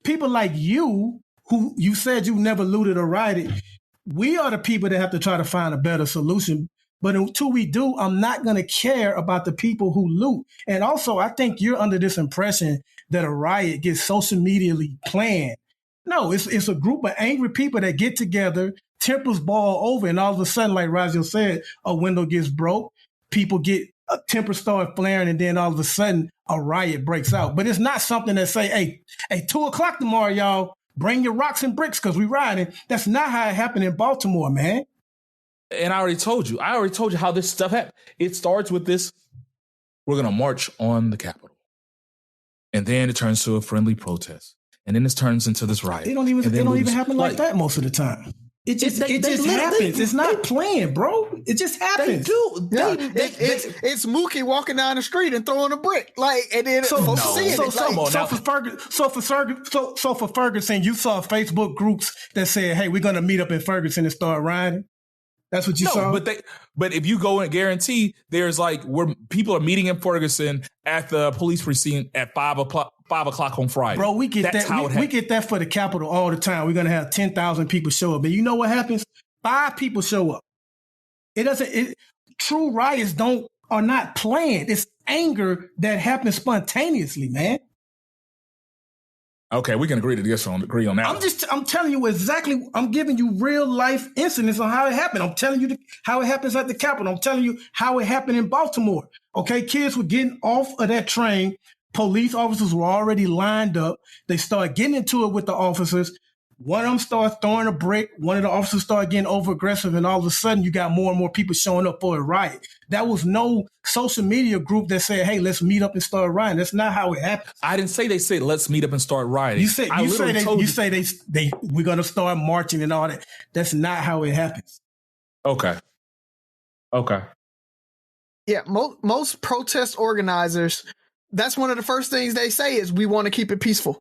people like you, who you said you never looted or rioted. We are the people that have to try to find a better solution. But until we do, I'm not going to care about the people who loot. And also, I think you're under this impression that a riot gets social medially planned. No, it's a group of angry people that get together, tempers boil over, and all of a sudden, like Razi said, a window gets broke, people get tempers start flaring, and then all of a sudden a riot breaks out. But it's not something that say, hey, 2:00 tomorrow, y'all, bring your rocks and bricks because we riding. That's not how it happened in Baltimore, man. And I already told you how this stuff happened. It starts with this: we're going to march on the Capitol. And then it turns to a friendly protest. And then it turns into this riot. It don't even happen like that most of the time. It just happens. It's not planned, bro. It just happens. They do. It's Mookie walking down the street and throwing a brick, like, and then for Ferguson, you saw Facebook groups that said, "Hey, we're gonna meet up in Ferguson and start riding." That's what you saw. But if you go and guarantee, there's like where people are meeting in Ferguson at the police precinct at 5:00 on Friday. Bro, we get we get that for the Capitol all the time. We're gonna have 10,000 people show up, and you know what happens? 5 people show up. True riots are not planned. It's anger that happens spontaneously, man. Okay, we can agree on that. I'm telling you exactly. I'm giving you real life incidents on how it happened. I'm telling you how it happens at the Capitol. I'm telling you how it happened in Baltimore. Okay, kids were getting off of that train. Police officers were already lined up. They started getting into it with the officers. One of them started throwing a brick. One of the officers started getting over aggressive, and all of a sudden, you got more and more people showing up for a riot. That was no social media group that said, "Hey, let's meet up and start rioting." That's not how it happened. I didn't say they said let's meet up and start rioting. You say we're gonna start marching and all that. That's not how it happens. Okay. Yeah, most protest organizers, that's one of the first things they say is we want to keep it peaceful.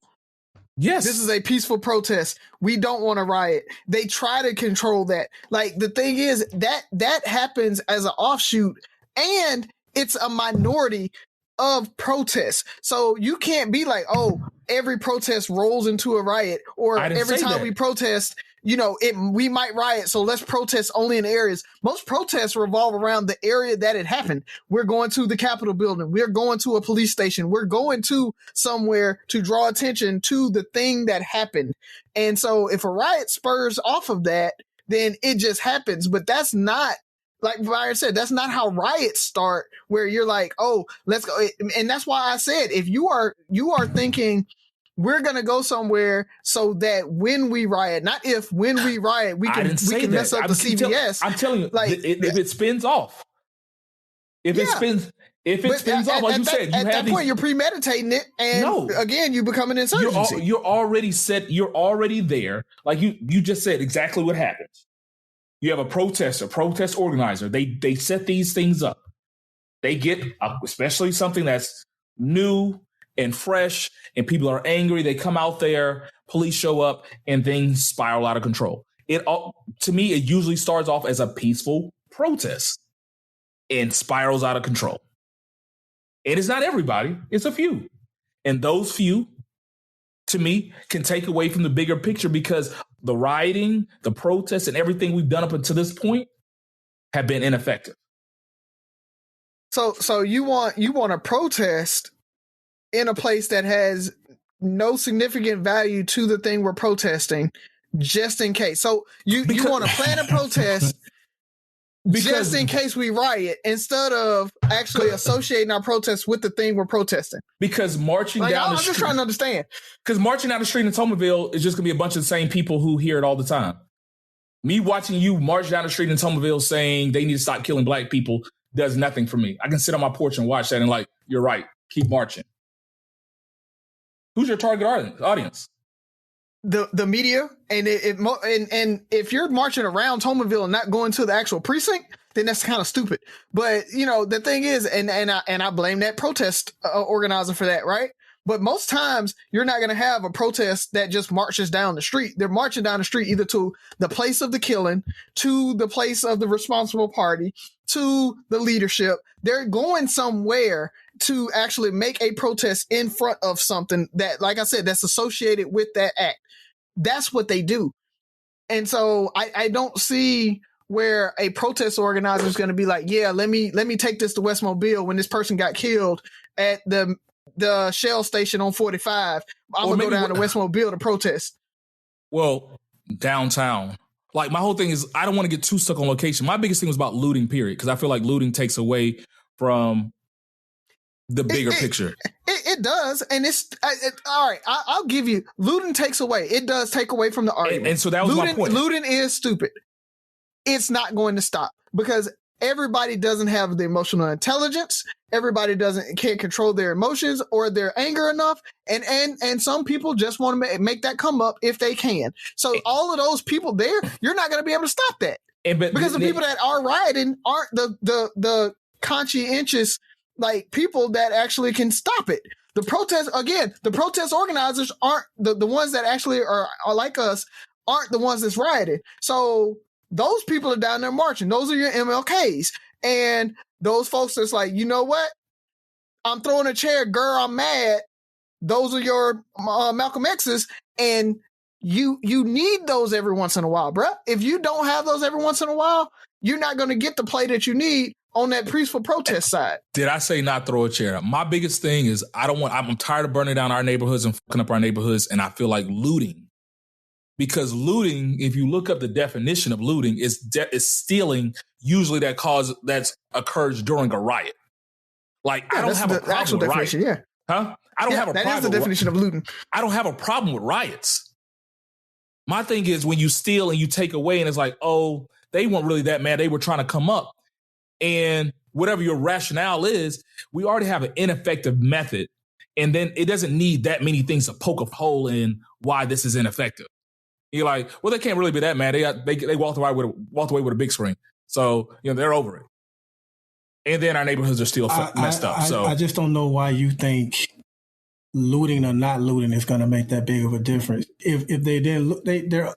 Yes. This is a peaceful protest. We don't want to riot. They try to control that. Like, the thing is that happens as an offshoot, and it's a minority of protests. So you can't be like, oh, every protest rolls into a riot, or every time we protest, we might riot, so let's protest only in areas. Most protests revolve around the area that it happened. We're going to the Capitol building. We're going to a police station. We're going to somewhere to draw attention to the thing that happened. And so if a riot spurs off of that, then it just happens. But that's not, like Byron said, that's not how riots start, where you're like, oh, let's go. And that's why I said, if you are thinking, we're going to go somewhere so that when we riot, not if, when we riot, we can mess up the CVS. I'm telling you, like, if it spins off, it spins off, like you said, at that point, you're premeditating it. And again, you become an insurgency. You're already set. You're already there. Like you just said exactly what happens. You have a protest organizer. They set these things up. They get, especially something that's new and fresh, and people are angry. They come out there, police show up, and things spiral out of control. to me, it usually starts off as a peaceful protest and spirals out of control. And it's not everybody, it's a few. And those few, to me, can take away from the bigger picture because the rioting, the protests, and everything we've done up until this point have been ineffective. So you want to protest in a place that has no significant value to the thing we're protesting, just in case. So you want to plan a protest just in case we riot, instead of actually associating our protest with the thing we're protesting. Because marching down the street, I'm just trying to understand. Because marching down the street in Tomerville is just going to be a bunch of the same people who hear it all the time. Me watching you march down the street in Tomerville saying they need to stop killing black people does nothing for me. I can sit on my porch and watch that and like, you're right, keep marching. Who's your target audience? The media, and if you're marching around Tomerville and not going to the actual precinct, then that's kind of stupid. But the thing is, and I blame that protest organizer for that, right? But most times you're not going to have a protest that just marches down the street. They're marching down the street either to the place of the killing, to the place of the responsible party, to the leadership. They're going somewhere to actually make a protest in front of something that, like I said, that's associated with that act. That's what they do. And so I don't see where a protest organizer is going to be like, yeah, let me take this to West Mobile when this person got killed at the Shell station on 45. I'm going to go down to West Mobile to protest. Well, downtown. Like, my whole thing is I don't want to get too stuck on location. My biggest thing was about looting, period, because I feel like looting takes away from the bigger picture. It does. And it's all right. I'll give you, looting takes away. It does take away from the argument. And so that was my point. Looting is stupid. It's not going to stop because everybody doesn't have the emotional intelligence. Everybody can't control their emotions or their anger enough. And some people just want to make that come up if they can. So all of those people there, you're not going to be able to stop that. Because the people that are rioting aren't the conscientious like people that actually can stop it. The protest organizers aren't the ones that actually are like us, aren't the ones that's rioting. So those people are down there marching. Those are your MLKs. And those folks that's like, you know what? I'm throwing a chair, girl, I'm mad. Those are your Malcolm X's. And you need those every once in a while, bruh. If you don't have those every once in a while, you're not going to get the play that you need on that peaceful protest side. Did I say not throw a chair? My biggest thing is I'm tired of burning down our neighborhoods and fucking up our neighborhoods. And I feel like looting. Because looting, if you look up the definition of looting, is stealing usually that's occurs during a riot. Like, I don't have a problem with riots. Yeah. Huh? I don't have a problem. That is the definition of looting. I don't have a problem with riots. My thing is when you steal and you take away and it's like, oh, they weren't really that mad. They were trying to come up. And whatever your rationale is, we already have an ineffective method. And then it doesn't need that many things to poke a hole in why this is ineffective. You're like, well, they can't really be that mad. They walked away with a big screen. So, they're over it. And then our neighborhoods are still messed up. So I just don't know why you think looting or not looting is going to make that big of a difference. If they didn't look, they're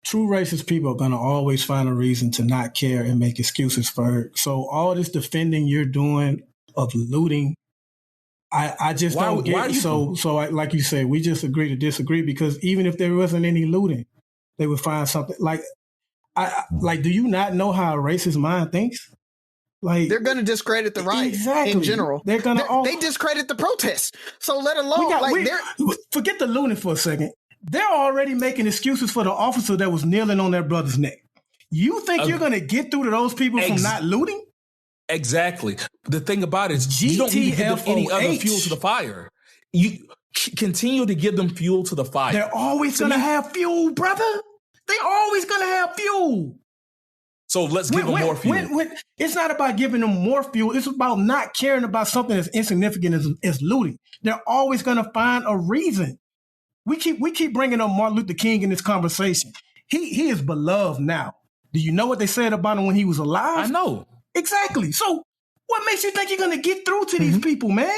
true racist people are going to always find a reason to not care and make excuses for it. So all this defending you're doing of looting, I just don't get it. So like you said, we just agree to disagree because even if there wasn't any looting, they would find something like, do you not know how a racist mind thinks? Like, they're going to discredit the riot in general. They discredit the protest. So let alone forget the looting for a second. They're already making excuses for the officer that was kneeling on their brother's neck. You think you're going to get through to those people from not looting? Exactly. The thing about it is you don't need to give them any other fuel to the fire. You continue to give them fuel to the fire. They're always going to have fuel, brother. They're always going to have fuel. So let's give them more fuel. It's not about giving them more fuel. It's about not caring about something as insignificant as looting. They're always going to find a reason. We keep bringing up Martin Luther King in this conversation. He is beloved now. Do you know what they said about him when he was alive? I know. Exactly. So what makes you think you're going to get through to these people, man?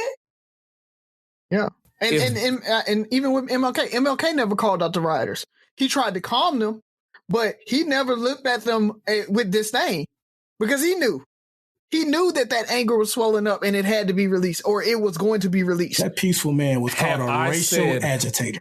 Yeah. And even with MLK never called out the rioters. He tried to calm them, but he never looked at them with disdain because he knew that anger was swelling up and it had to be released, or it was going to be released. That peaceful man was called a racial agitator.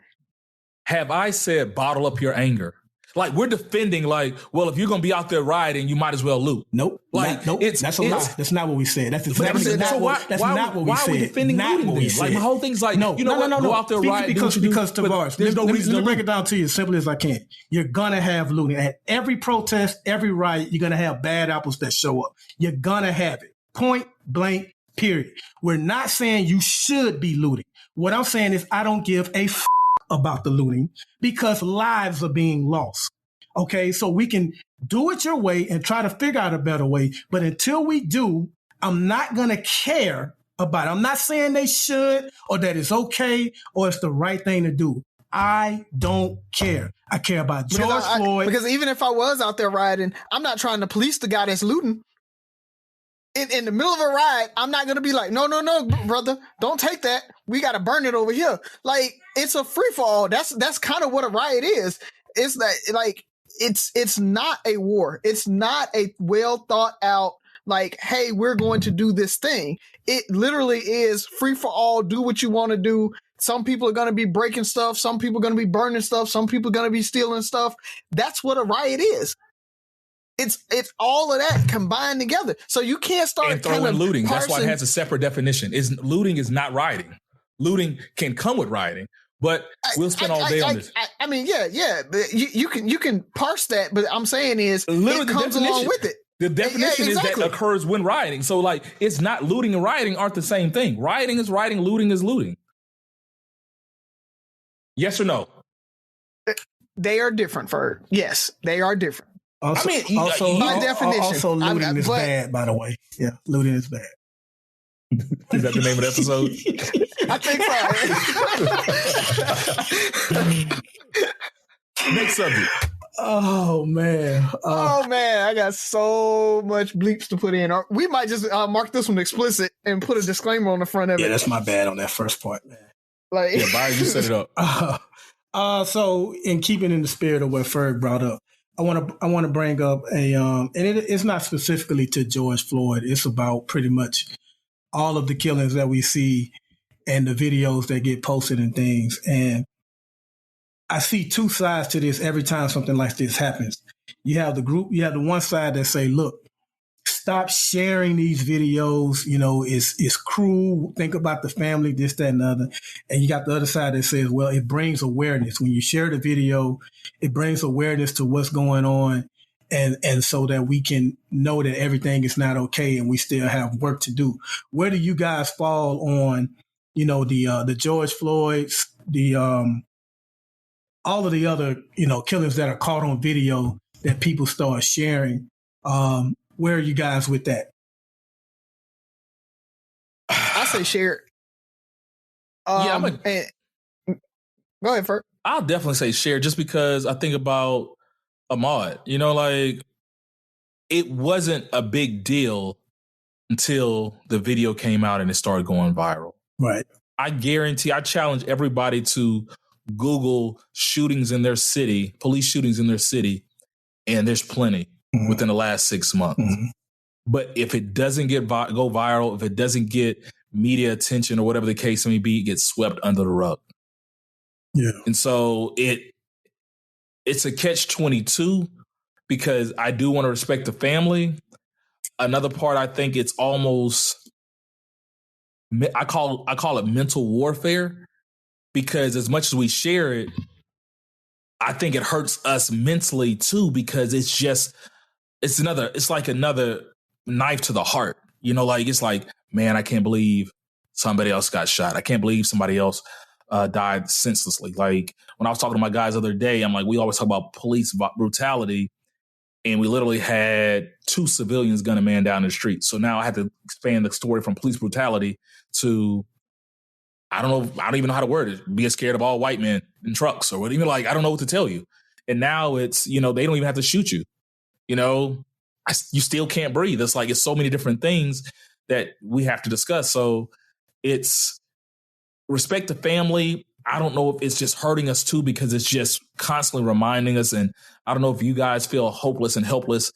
Have I said bottle up your anger? Like, we're defending, like, well, if you're going to be out there rioting, you might as well loot. Nope. Like, nope. That's a lie. That's not what we said. That's exactly not what we said. Why are we defending looting? Like, my whole thing's like, go out there rioting. Because Tavares, there's no reason to break it down to you as simply as I can. You're going to have looting. At every protest, every riot, you're going to have bad apples that show up. You're going to have it. Point blank, period. We're not saying you should be looting. What I'm saying is I don't give a about the looting because lives are being lost. Okay, so we can do it your way and try to figure out a better way. But until we do, I'm not going to care about it. I'm not saying they should or that it's okay or it's the right thing to do. I don't care. I care about George Floyd. Because even if I was out there rioting, I'm not trying to police the guy that's looting. In the middle of a riot, I'm not going to be like, no, brother, don't take that. We got to burn it over here. Like, it's a free for all. That's kind of what a riot is. It's that, like, it's not a war. It's not a well thought out, like, hey, we're going to do this thing. It literally is free for all. Do what you want to do. Some people are going to be breaking stuff. Some people are going to be burning stuff. Some people are going to be stealing stuff. That's what a riot is. It's all of that combined together. So you can't start and throw in looting. That's why it has a separate definition. Looting is not rioting. Looting can come with rioting, but we'll spend all day on this. I mean, yeah. But you can parse that, but I'm saying is literally it comes along with it. The definition is that occurs when rioting. So, like, it's not looting and rioting aren't the same thing. Rioting is rioting. Looting is looting. Yes or no? They are different, Ferg. Yes, they are different. Also, by definition. Also, looting is bad, by the way. Yeah, looting is bad. Is that the name of the episode? I think so. Next subject. Oh, man. I got so much bleeps to put in. We might just mark this one explicit and put a disclaimer on the front of it. Yeah, that's my bad on that first part, man. Like, yeah, Byron, you set it up. So, in keeping in the spirit of what Ferg brought up, I want to bring up and it's not specifically to George Floyd. It's about pretty much all of the killings that we see and the videos that get posted and things. And I see two sides to this every time something like this happens. You have the one side that say, look, stop sharing these videos. You know, it's cruel. Think about the family, this, that, and the other. And you got the other side that says, well, it brings awareness. When you share the video, it brings awareness to what's going on. And so that we can know that everything is not okay and we still have work to do. Where do you guys fall on, the George Floyds, all of the other, killings that are caught on video that people start sharing? Where are you guys with that? I say share. Go ahead, Ferg. I'll definitely say share just because I think about Ahmaud. Like, it wasn't a big deal until the video came out and it started going viral. Right. I challenge everybody to Google shootings in their city, police shootings in their city, and there's plenty within the last 6 months. Mm-hmm. But if it doesn't go viral, if it doesn't get media attention or whatever the case may be, it gets swept under the rug. Yeah. And so it's a catch-22 because I do want to respect the family. Another part, I think it's almost, I call it mental warfare, because as much as we share it, I think it hurts us mentally too, because it's like another knife to the heart. It's like, man, I can't believe somebody else got shot. I can't believe somebody else died senselessly. Like, when I was talking to my guys the other day, I'm like, we always talk about police brutality, and we literally had 2 civilians gun a man down the street. So now I have to expand the story from police brutality to, I don't even know how to word it, being scared of all white men in trucks or whatever. I don't know what to tell you. And now it's, they don't even have to shoot you. You still can't breathe. It's like, it's so many different things that we have to discuss. So it's respect the family. I don't know if it's just hurting us too, because it's just constantly reminding us. And I don't know if you guys feel hopeless and helpless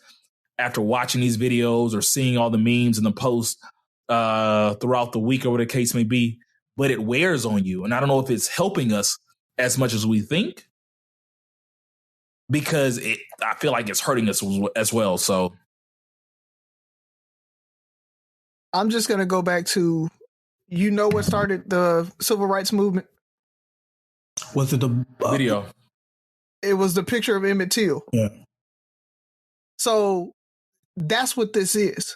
after watching these videos or seeing all the memes and the posts throughout the week or whatever the case may be, but it wears on you. And I don't know if it's helping us as much as we think, because I feel like it's hurting us as well. So I'm just going to go back to, what started the civil rights movement? Was it the video? It was the picture of Emmett Till. Yeah. So that's what this is.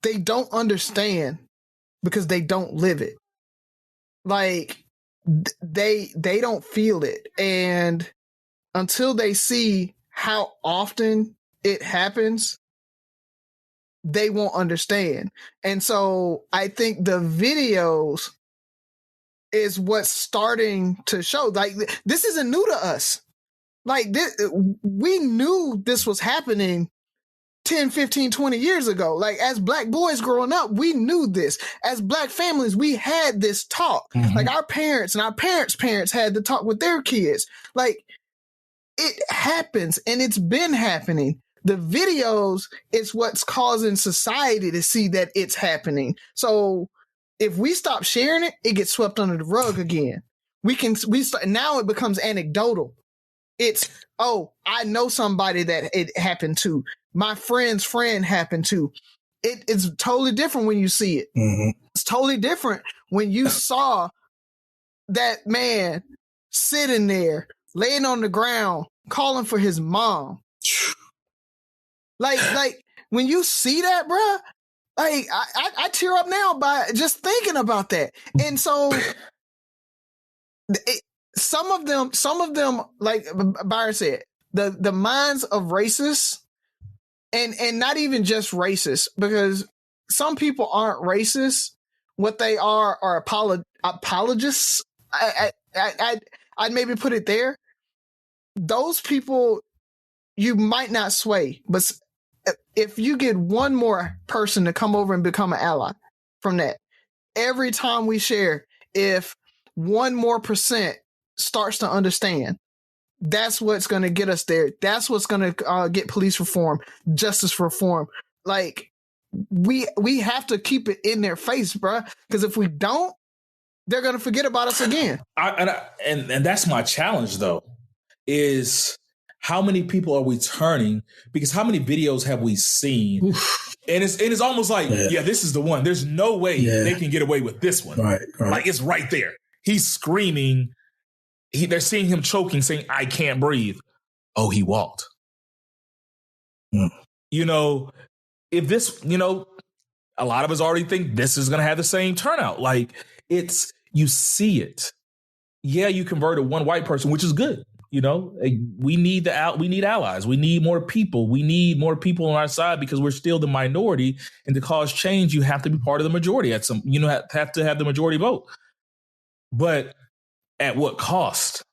They don't understand because they don't live it. Like they don't feel it. And until they see how often it happens, they won't understand. And so I think the videos is what's starting to show. Like, this isn't new to us. Like, we knew this was happening 10, 15, 20 years ago. Like, as Black boys growing up, we knew this. As Black families, we had this talk. Mm-hmm. Like, our parents and our parents' parents had the talk with their kids. Like, it happens, and it's been happening. The videos is what's causing society to see that it's happening. So if we stop sharing it, it gets swept under the rug again. Now it becomes anecdotal. It's, oh, I know somebody that it happened to. My friend's friend happened to. It's totally different when you see it. Mm-hmm. It's totally different when you saw that man sitting there, laying on the ground, calling for his mom. Like when you see that, bruh, like I tear up now by just thinking about that. And so some of them, like Byron said, the minds of racists, and not even just racist, because some people aren't racist. What they are apologists. I'd maybe put it there. Those people you might not sway, but if you get one more person to come over and become an ally from that, every time we share, if 1% more starts to understand, that's what's going to get us there. That's what's going to get police reform, justice reform. Like, we have to keep it in their face, bro. Because if we don't, they're going to forget about us again. And that's my challenge, though, is how many people are we turning? Because how many videos have we seen? Oof. And it's almost like, yeah, this is the one. There's no way they can get away with this one. Right. Like, it's right there. He's screaming. They're seeing him choking, saying, I can't breathe. Oh, he walked. Mm. If this, a lot of us already think this is going to have the same turnout. Like, you see it. Yeah, you converted one white person, which is good. We need allies. We need more people. We need more people on our side, because we're still the minority. And to cause change, you have to be part of the majority. Have to have the majority vote. But at what cost?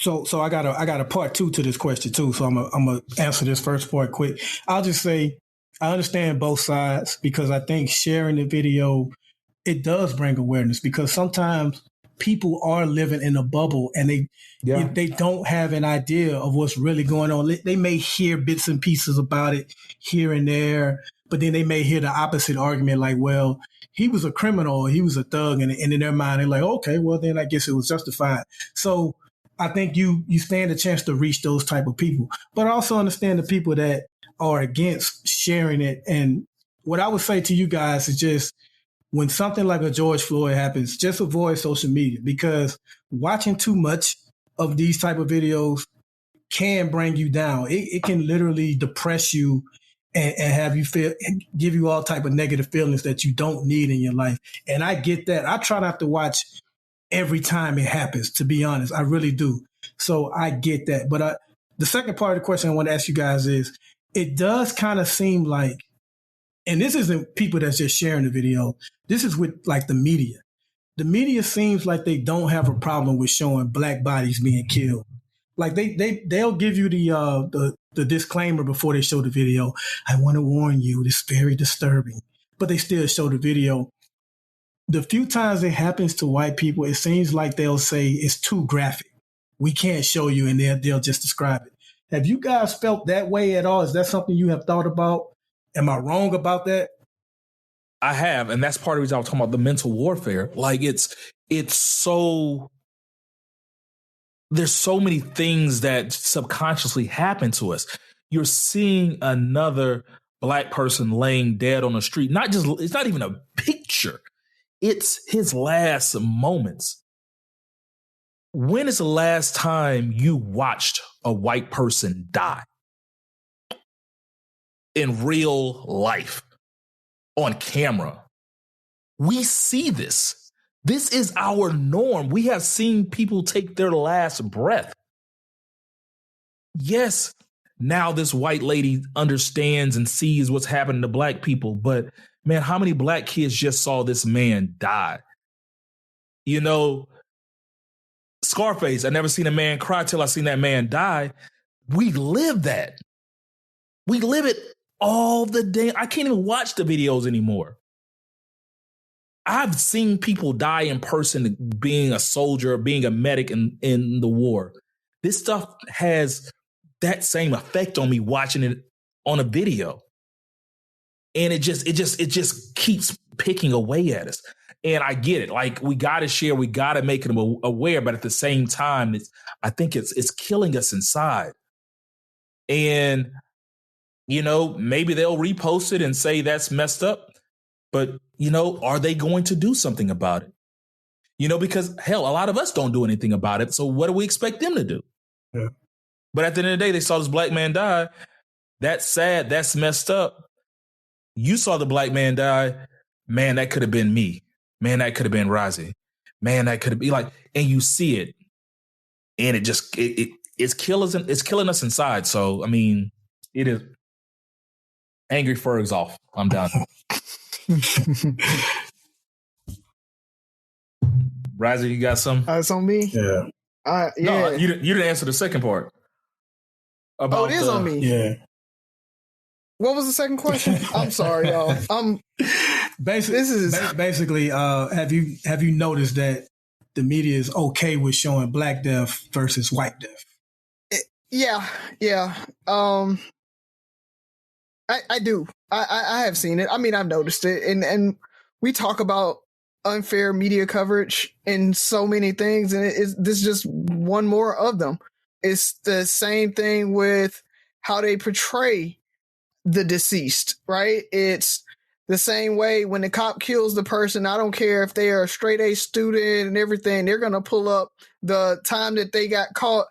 So I got a part two to this question too. So I'm gonna answer this first part quick. I'll just say I understand both sides, because I think sharing the video, it does bring awareness, because sometimes people are living in a bubble and they don't have an idea of what's really going on. They may hear bits and pieces about it here and there, but then they may hear the opposite argument, like, well, he was a criminal, or he was a thug, and in their mind, they're like, okay, well, then I guess it was justified. So I think you stand a chance to reach those type of people, but I also understand the people that are against sharing it. And what I would say to you guys is just, when something like a George Floyd happens, just avoid social media, because watching too much of these type of videos can bring you down. It can literally depress you and have you give you all type of negative feelings that you don't need in your life. And I get that. I try not to watch every time it happens, to be honest. I really do. So I get that. But the second part of the question I want to ask you guys is, it does kind of seem like, and this isn't people that's just sharing the video, this is with like the media. The media seems like they don't have a problem with showing Black bodies being killed. Like they'll give you the disclaimer before they show the video. I want to warn you, it's very disturbing. But they still show the video. the few times it happens to white people, it seems like they'll say it's too graphic. We can't show you, and they'll just describe it. Have you guys felt that way at all? Is that something you have thought about? Am I wrong about that? I have, and that's part of the reason I was talking about the mental warfare. Like it's so, there's so many things that subconsciously happen to us. You're seeing another Black person laying dead on the street. It's not even a picture. It's his last moments. When is the last time you watched a white person die in real life on camera? We see this. This is our norm. We have seen people take their last breath. Yes, now this white lady understands and sees what's happening to Black people, but man, how many Black kids just saw this man die? You know, Scarface, I never seen a man cry till I seen that man die. We live that. We live it all the day. I can't even watch the videos anymore. I've seen people die in person being a soldier, being a medic in the war. This stuff has that same effect on me watching it on a video. And it just keeps picking away at us. And I get it. Like, we got to share, we got to make them aware, but at the same time, I think it's killing us inside. And, you know, maybe they'll repost it and say that's messed up, but, you know, are they going to do something about it? You know, because hell, a lot of us don't do anything about it. So what do we expect them to do? Yeah. But at the end of the day, they saw this Black man die. That's sad. That's messed up. You saw the Black man die. Man, that could have been me. Man, that could have been Razi. Man, that could have been like, and you see it, and it's killing us inside. So, I mean, it is. Angry Ferg's off. I'm done. Razi, you got some? It's on me. Yeah. Yeah. No, you didn't answer the second part. It is on me. Yeah. What was the second question? I'm sorry, y'all. Basically, have you noticed that the media is okay with showing Black death versus white death? Yeah. I do. I have seen it. I mean, I've noticed it, and we talk about unfair media coverage in so many things, and this is just one more of them. It's the same thing with how they portray the deceased, right? It's the same way when the cop kills the person. I don't care if they are a straight A student and everything. They're going to pull up the time that they got caught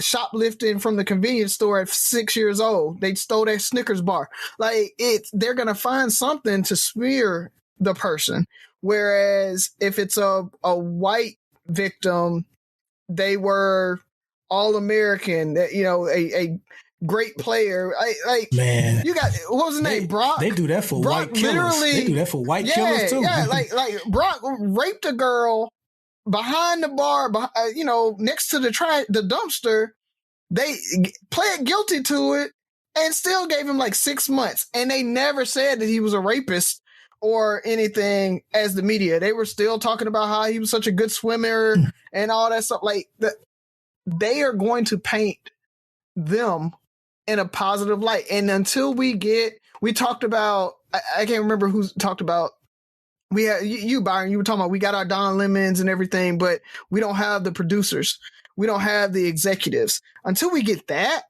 shoplifting from the convenience store at 6 years old. They stole that Snickers bar. Like, they're going to find something to smear the person. Whereas if it's a white victim, they were all-American, you know, a great player. Man, you got, what was his name? Brock. They do that for Brock white killers. They do that for white killers too. Yeah, like Brock raped a girl behind the bar, you know, next to the dumpster. They pled guilty to it and still gave him like 6 months. And they never said that he was a rapist or anything as the media. They were still talking about how he was such a good swimmer and all that stuff. Like, they are going to paint them in a positive light. And until we talked about, I can't remember who talked about, we had you, Byron, you were talking about, we got our Don Lemons and everything, but we don't have the producers. We don't have the executives. Until we get that,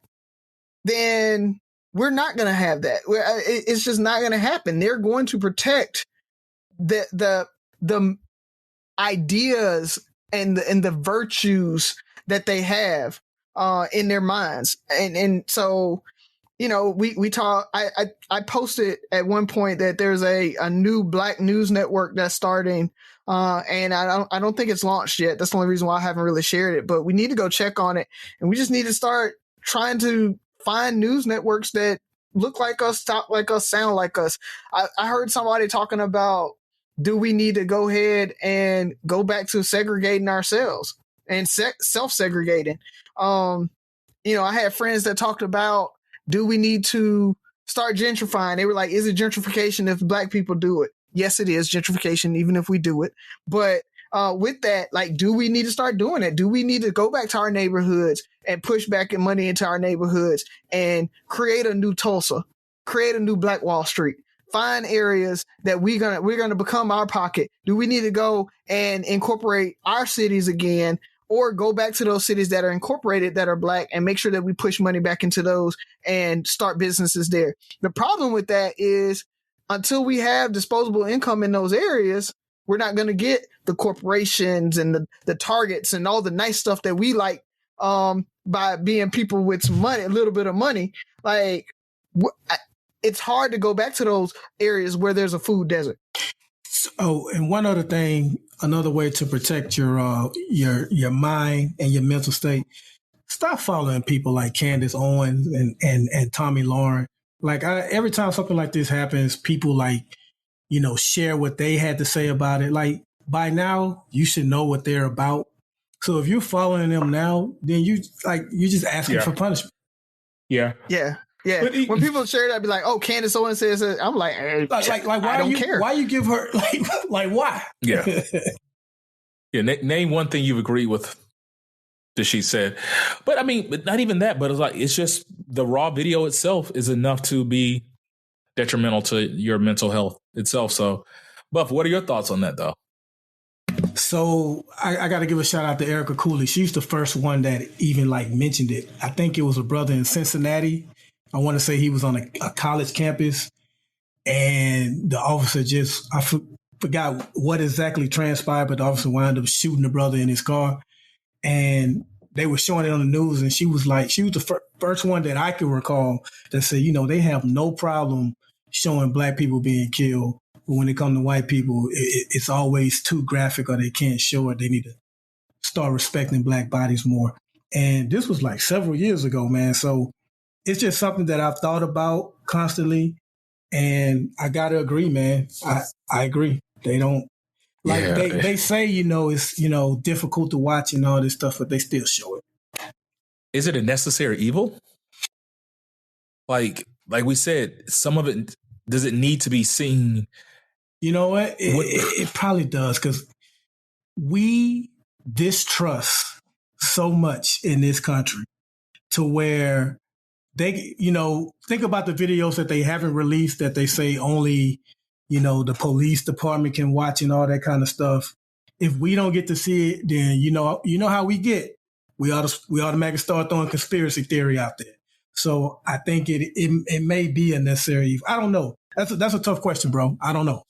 then we're not going to have that. It's just not going to happen. They're going to protect the ideas and the virtues that they have in their minds. And so, you know, we talk, I posted at one point that there's a new Black news network that's starting, and I don't think it's launched yet. That's the only reason why I haven't really shared it, but we need to go check on it, and we just need to start trying to find news networks that look like us, talk like us, sound like us. I heard somebody talking about, do we need to go ahead and go back to segregating ourselves and self-segregating? You know, I had friends that talked about, do we need to start gentrifying? They were like, is it gentrification if Black people do it? Yes, it is gentrification, even if we do it. But with that, like, do we need to start doing it? Do we need to go back to our neighborhoods and push back money into our neighborhoods and create a new Tulsa, create a new Black Wall Street? Find areas that we're gonna become our pocket. Do we need to go and incorporate our cities again, or go back to those cities that are incorporated that are Black and make sure that we push money back into those and start businesses there? The problem with that is until we have disposable income in those areas, we're not going to get the corporations and the targets and all the nice stuff that we like by being people with some money, a little bit of money. Like, it's hard to go back to those areas where there's a food desert. Oh, and one other thing, another way to protect your mind and your mental state, stop following people like Candace Owens and Tommy Lauren. Like, every time something like this happens, people like, share what they had to say about it. Like, by now, you should know what they're about. So if you're following them now, then you're just asking for punishment. Yeah. Yeah, when people share that, I'd be like, "Oh, Candace Owens says it." I'm like, like why I don't care. Why you give her like why? Yeah, yeah. Name one thing you've agreed with that she said, but I mean, but not even that. But it's just the raw video itself is enough to be detrimental to your mental health itself. So, Buff, what are your thoughts on that, though? So I got to give a shout out to Erica Cooley. She's the first one that even mentioned it. I think it was a brother in Cincinnati. I want to say he was on a college campus, and the officer I forgot what exactly transpired, but the officer wound up shooting the brother in his car, and they were showing it on the news, and she was the first one that I can recall that said, they have no problem showing Black people being killed, but when it comes to white people, it's always too graphic or they can't show it. They need to start respecting Black bodies more. And this was several years ago, man. So it's just something that I've thought about constantly, and I gotta agree, man. I agree. They don't they say it's difficult to watch and all this stuff, but they still show it. Is it a necessary evil? Like we said, some of it, does it need to be seen? You know what? It probably does, because we distrust so much in this country to where they, think about the videos that they haven't released that they say only, the police department can watch and all that kind of stuff. If we don't get to see it, then you know how we get. We automatically start throwing conspiracy theory out there. So I think it may be a necessary evil. I don't know. That's a tough question, bro. I don't know.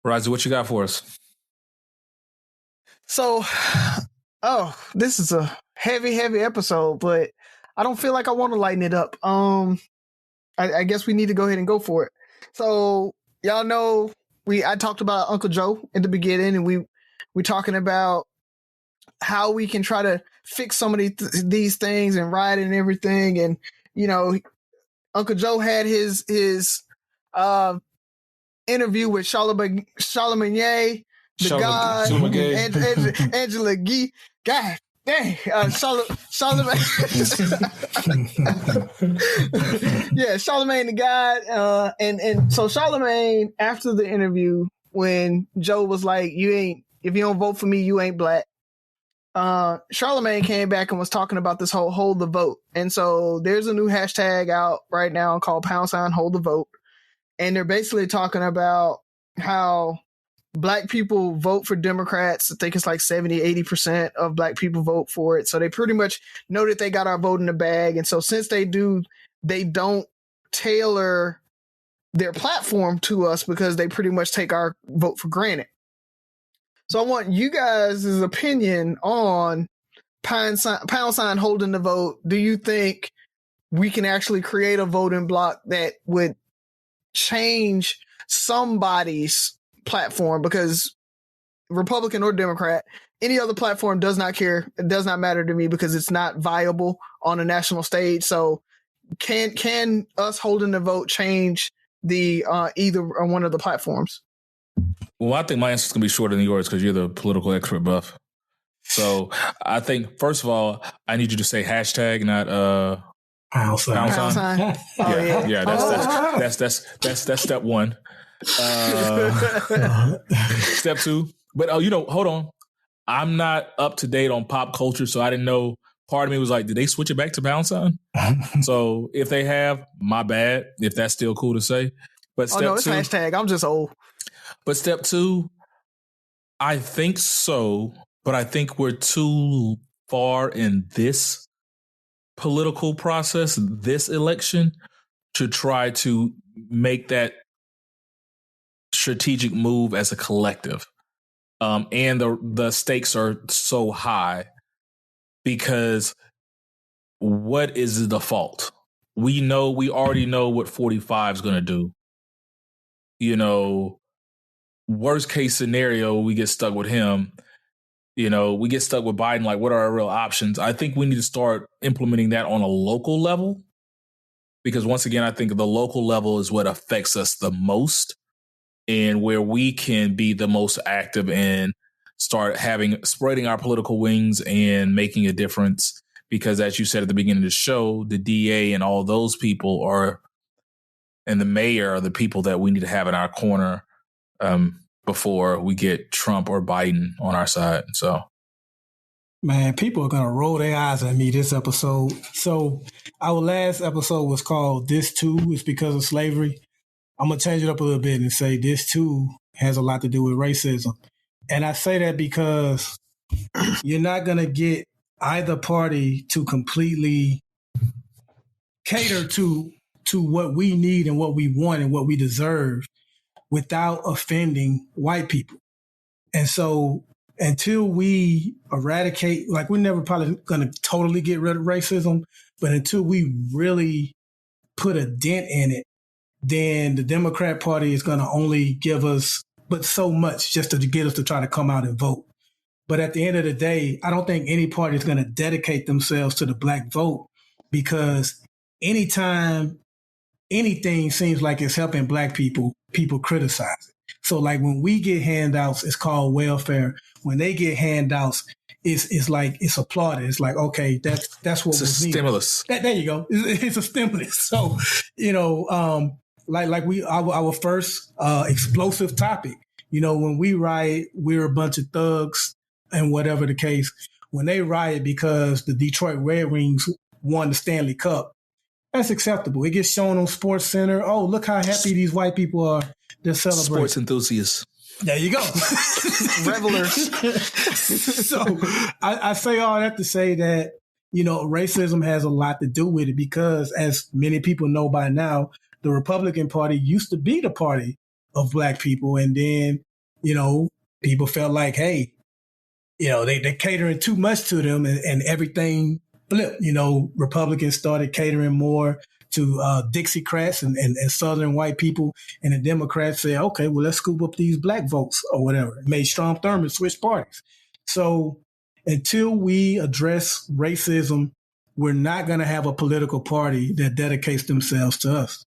Razi, what you got for us? So, this is a heavy episode, but I don't feel like I want to lighten it up. I guess we need to go ahead and go for it. So, y'all know I talked about Uncle Joe in the beginning, and we talking about how we can try to fix some of these things and ride and everything. And Uncle Joe had his interview with Charlamagne, the God, Angela Gee. God dang, Charlamagne. Yeah, Charlamagne the God. And so Charlamagne, after the interview, when Joe was like, if you don't vote for me, you ain't Black. Charlamagne came back and was talking about this whole hold the vote. And so there's a new hashtag out right now called # hold the vote. And they're basically talking about how Black people vote for Democrats. I think it's 70-80% of Black people vote for it. So they pretty much know that they got our vote in the bag. And so since they don't tailor their platform to us because they pretty much take our vote for granted. So I want you guys' opinion on # holding the vote. Do you think we can actually create a voting block that would change somebody's platform? Because Republican or Democrat, any other platform does not care. It does not matter to me because it's not viable on a national stage. So can us holding the vote change the either or one of the platforms? Well, I think my answer is going to be shorter than yours because you're the political expert, Buff. So I think, first of all, I need you to say hashtag, not Pound sign. Pound sign. Oh yeah. That's step one. Step two. But hold on. I'm not up to date on pop culture, so I didn't know. Part of me was like, did they switch it back to pound sign? So if they have, my bad. If that's still cool to say. But step it's two, hashtag. I'm just old. But step two, I think so. But I think we're too far in this political process, this election, to try to make that strategic move as a collective. And the stakes are so high because what is the default? We already know what 45 is going to do. Worst case scenario, we get stuck with him. We get stuck with Biden. Like, what are our real options? I think we need to start implementing that on a local level. Because once again, I think the local level is what affects us the most and where we can be the most active and start spreading our political wings and making a difference. Because as you said at the beginning of the show, the DA and all those people and the mayor are the people that we need to have in our corner before we get Trump or Biden on our side. So, man, people are going to roll their eyes at me this episode. So our last episode was called This Too is Because of Slavery. I'm going to change it up a little bit and say this too has a lot to do with racism. And I say that because you're not going to get either party to completely cater to what we need and what we want and what we deserve without offending white people. And so until we eradicate, like we're never probably going to totally get rid of racism, but until we really put a dent in it, then the Democrat Party is going to only give us but so much just to get us to try to come out and vote. But at the end of the day, I don't think any party is going to dedicate themselves to the black vote, because anytime anything seems like it's helping black people, people criticize it. So like when we get handouts, it's called welfare. When they get handouts, it's like it's applauded. It's like, okay, that's what it's was a needed. Stimulus. There you go. It's a stimulus. So, like our first explosive topic, when we riot, we're a bunch of thugs and whatever the case. When they riot because the Detroit Red Wings won the Stanley Cup, that's acceptable. It gets shown on Sports Center. Oh, look how happy these white people are. They're celebrating. Sports enthusiasts. There you go. Revelers. So I say all that to say that, racism has a lot to do with it, because as many people know by now, the Republican Party used to be the party of black people. And then, people felt like, hey, they're catering too much to them and everything flipped. Republicans started catering more to Dixiecrats and Southern white people. And the Democrats say, okay, well, let's scoop up these black votes or whatever. It made Strom Thurmond switch parties. So until we address racism, we're not going to have a political party that dedicates themselves to us.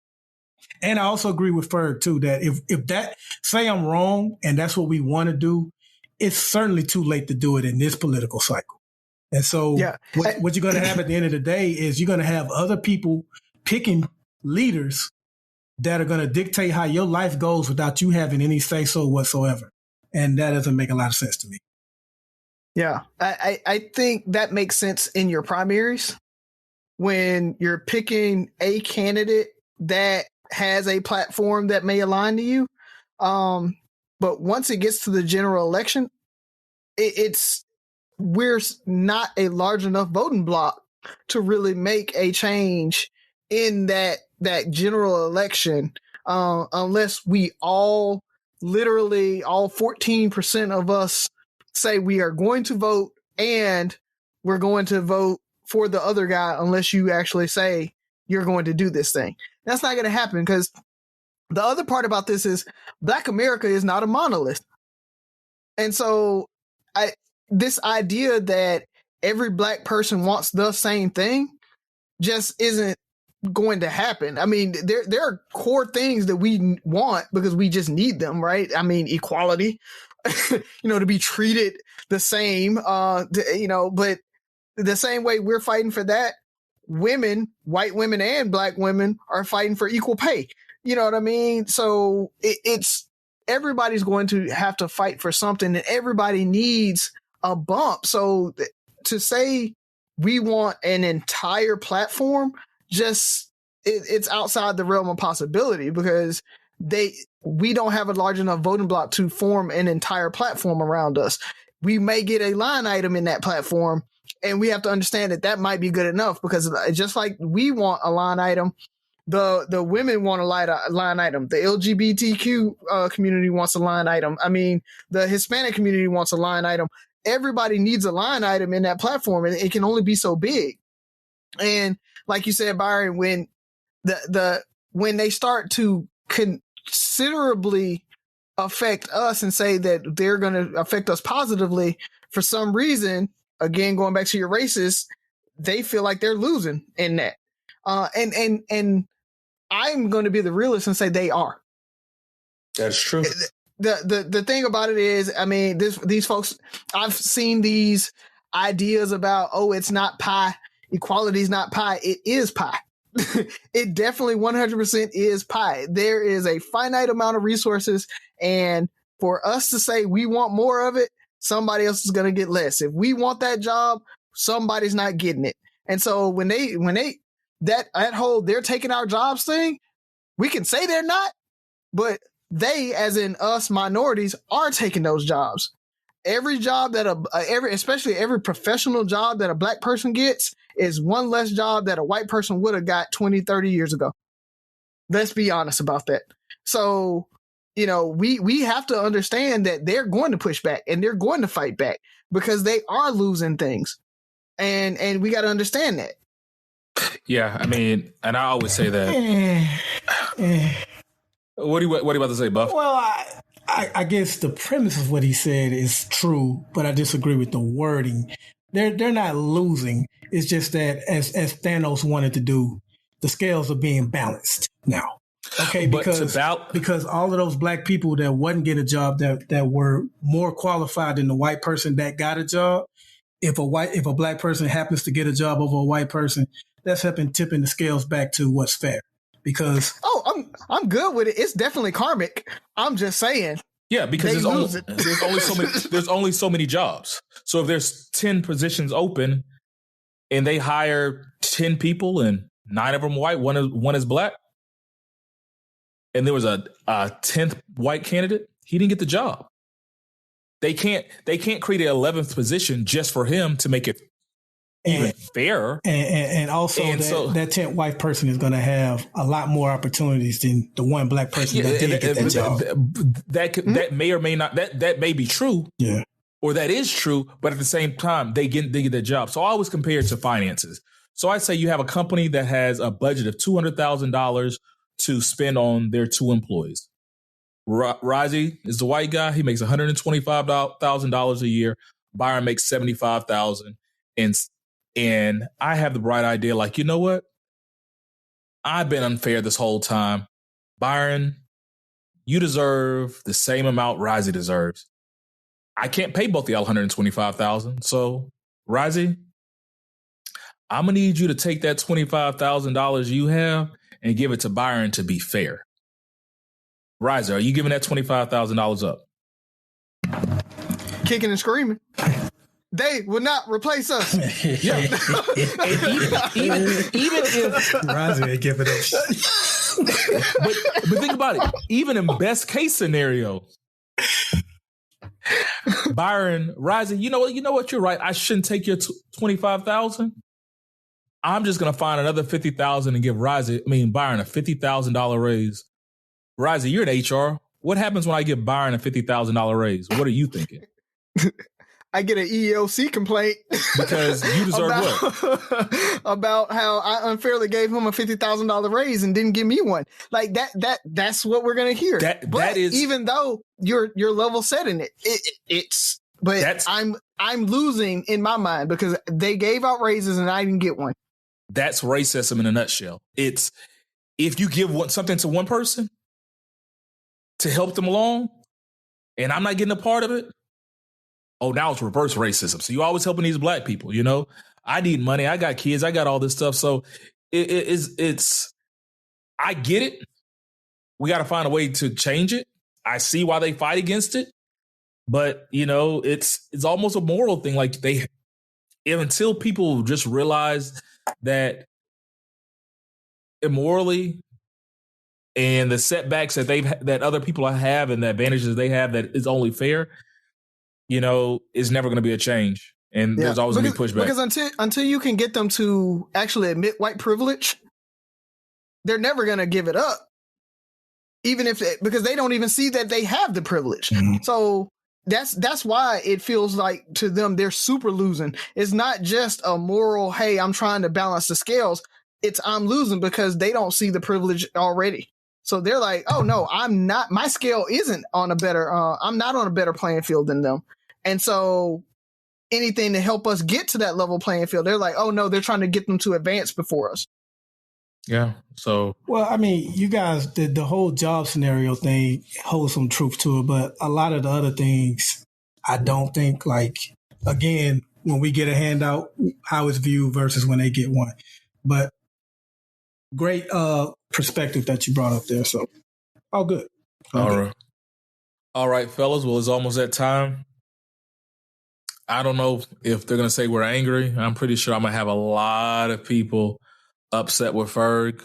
And I also agree with Ferg, too, that if that, say I'm wrong and that's what we want to do, it's certainly too late to do it in this political cycle. And so what you're going to have at the end of the day is you're going to have other people picking leaders that are going to dictate how your life goes without you having any say-so whatsoever. And that doesn't make a lot of sense to me. Yeah, I think that makes sense in your primaries when you're picking a candidate that has a platform that may align to you. But once it gets to the general election, we're not a large enough voting block to really make a change in that general election, unless we literally all 14% of us say we are going to vote and we're going to vote for the other guy, unless you actually say you're going to do this thing. That's not going to happen, because the other part about this is Black America is not a monolith. And so this idea that every Black person wants the same thing just isn't going to happen. I mean, there are core things that we want because we just need them, right? I mean, equality, to be treated the same, but the same way we're fighting for that, women, white women and black women, are fighting for equal pay. You know what I mean? So it's everybody's going to have to fight for something, and everybody needs a bump. So to say we want an entire platform, it's outside the realm of possibility, because we don't have a large enough voting block to form an entire platform around us. We may get a line item in that platform, and we have to understand that might be good enough, because just like we want a line item, the women want a line item. The LGBTQ community wants a line item. I mean, the Hispanic community wants a line item. Everybody needs a line item in that platform, and it can only be so big. And like you said, Byron, when when they start to considerably affect us and say that they're going to affect us positively, for some reason, again, going back to your racist, they feel like they're losing in that. And I'm going to be the realist and say they are. That's true. The thing about it is, I mean, these folks, I've seen these ideas about, oh, it's not pie. Equality is not pie. It is pie. It definitely 100% is pie. There is a finite amount of resources, and for us to say we want more of it, somebody else is going to get less. If we want that job, somebody's not getting it. And so when that whole they're taking our jobs thing, we can say they're not, but they, as in us minorities, are taking those jobs. Every job that especially every professional job that a black person gets is one less job that a white person would have got 20, 30 years ago. Let's be honest about that. So, you know, we have to understand that they're going to push back and they're going to fight back, because they are losing things. And we got to understand that. Yeah, I mean, and I always say that. What are you about to say, Buff? Well, I guess the premise of what he said is true, but I disagree with the wording. They're not losing. It's just that as Thanos wanted to do, the scales are being balanced now. Okay, because all of those black people that wasn't getting a job that were more qualified than the white person that got a job. If a black person happens to get a job over a white person, that's helping tipping the scales back to what's fair. Because I'm good with it. It's definitely karmic. I'm just saying. Yeah, because there's only so many jobs. So if there's 10 positions open and they hire 10 people and 9 of them white, one is black, and there was a 10th white candidate, he didn't get the job. They can't create an 11th position just for him to make it even fairer. And also that 10th white person is going to have a lot more opportunities than the one black person that didn't get that job. That may or may not, that may be true. Yeah. Or that is true, but at the same time, they get their job. So I always compare it to finances. So I'd say you have a company that has a budget of $200,000 to spend on their 2 employees. Razi is the white guy. He makes $125,000 a year. Byron makes $75,000. And I have the bright idea, like, you know what? I've been unfair this whole time. Byron, you deserve the same amount Razi deserves. I can't pay both of y'all $125,000. So, Razi, I'm going to need you to take that $25,000 you have and give it to Byron to be fair. Razi, are you giving that $25,000 up? Kicking and screaming. They will not replace us. Yeah. even if Razi ain't giving up. but think about it. Even in best case scenario, Byron, Razi, you know what? You're right. I shouldn't take your $25,000. I'm just gonna find another $50,000 and give Byron a $50,000 raise. Razi, you're in HR. What happens when I give Byron a $50,000 raise? What are you thinking? I get an EEOC complaint because you deserve what? About how I unfairly gave him a $50,000 raise and didn't give me one. Like that's what we're gonna hear. That is, even though you're level setting I'm losing in my mind because they gave out raises and I didn't get one. That's racism in a nutshell. It's if you give something to one person to help them along, and I'm not getting a part of it. Oh, now it's reverse racism. So you're always helping these black people, you know? I need money. I got kids. I got all this stuff. So it's I get it. We got to find a way to change it. I see why they fight against it. But, it's almost a moral thing. Like until people just realize that immorally and the setbacks that other people have and the advantages they have that is only fair, is never going to be a change. And there's always going to be pushback. Because until you can get them to actually admit white privilege, they're never going to give it up. Because they don't even see that they have the privilege. Mm-hmm. So that's why it feels like to them they're super losing. It's not just a moral, hey, I'm trying to balance the scales. It's I'm losing because they don't see the privilege already. So they're like, oh no, I'm not. My scale isn't on a better. I'm not on a better playing field than them. And so anything to help us get to that level playing field, they're like, oh no, they're trying to get them to advance before us. Yeah. So, well, I mean, you guys, the whole job scenario thing holds some truth to it, but a lot of the other things, I don't think, like, again, when we get a handout, how it's viewed versus when they get one. But great perspective that you brought up there. So, all good. All right, fellas. Well, it's almost that time. I don't know if they're going to say we're angry. I'm pretty sure I'm going to have a lot of people upset with Ferg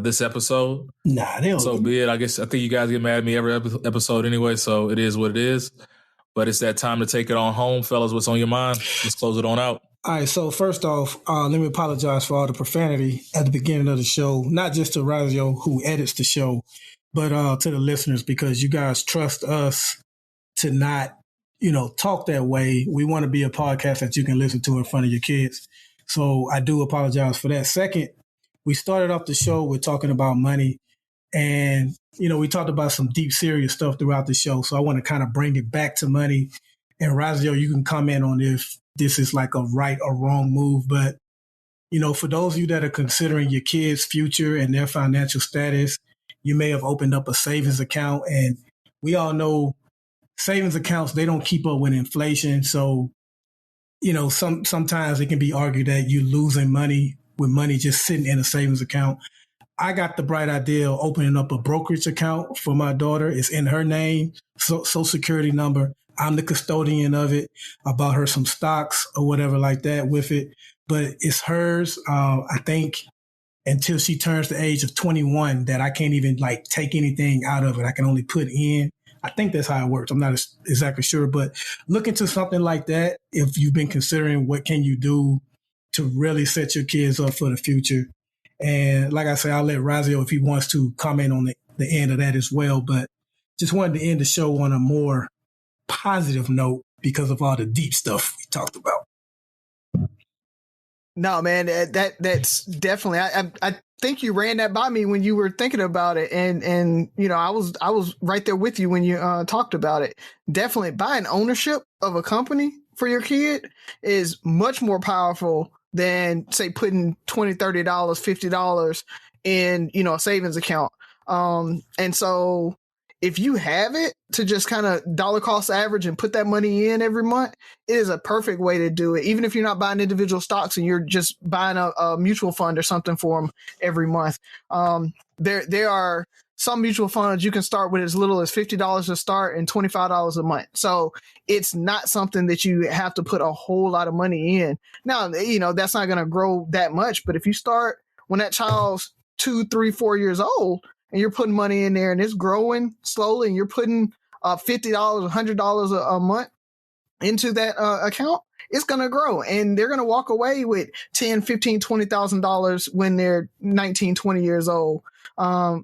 this episode. Nah, they don't. So be it. I think you guys get mad at me every episode anyway, so it is what it is. But it's that time to take it on home, fellas. What's on your mind? Let's close it on out. All right, so first off, let me apologize for all the profanity at the beginning of the show, not just to Razi, who edits the show, but to the listeners, because you guys trust us to not, talk that way. We want to be a podcast that you can listen to in front of your kids. So I do apologize for that. Second, we started off the show with talking about money, and, we talked about some deep, serious stuff throughout the show. So I want to kind of bring it back to money. And Razi, you can comment on if this is like a right or wrong move. But, for those of you that are considering your kids' future and their financial status, you may have opened up a savings account. And we all know savings accounts, they don't keep up with inflation. So, sometimes it can be argued that you're losing money with money just sitting in a savings account. I got the bright idea of opening up a brokerage account for my daughter. It's in her name, social security number. I'm the custodian of it. I bought her some stocks or whatever like that with it, but it's hers. I think until she turns the age of 21 that I can't even take anything out of it. I can only put in. I think that's how it works. I'm not exactly sure, but look into something like that if you've been considering what can you do to really set your kids up for the future. And like I said, I'll let Razi, if he wants to, comment on the end of that as well. But just wanted to end the show on a more positive note because of all the deep stuff we talked about. No, man, that's definitely. I think you ran that by me when you were thinking about it, and I was right there with you when you talked about it. Definitely, buying ownership of a company for your kid is much more powerful than, say, putting $20, $30, $50 in a savings account. And so if you have it to just kind of dollar cost average and put that money in every month, it is a perfect way to do it. Even if you're not buying individual stocks and you're just buying a mutual fund or something for them every month. There are some mutual funds you can start with as little as $50 to start and $25 a month. So it's not something that you have to put a whole lot of money in. Now, that's not going to grow that much, but if you start when that child's 2, 3, 4 years old, and you're putting money in there and it's growing slowly and you're putting $50, $100 a month into that account, it's going to grow and they're going to walk away with $10, $15, $20,000 when they're 19, 20 years old.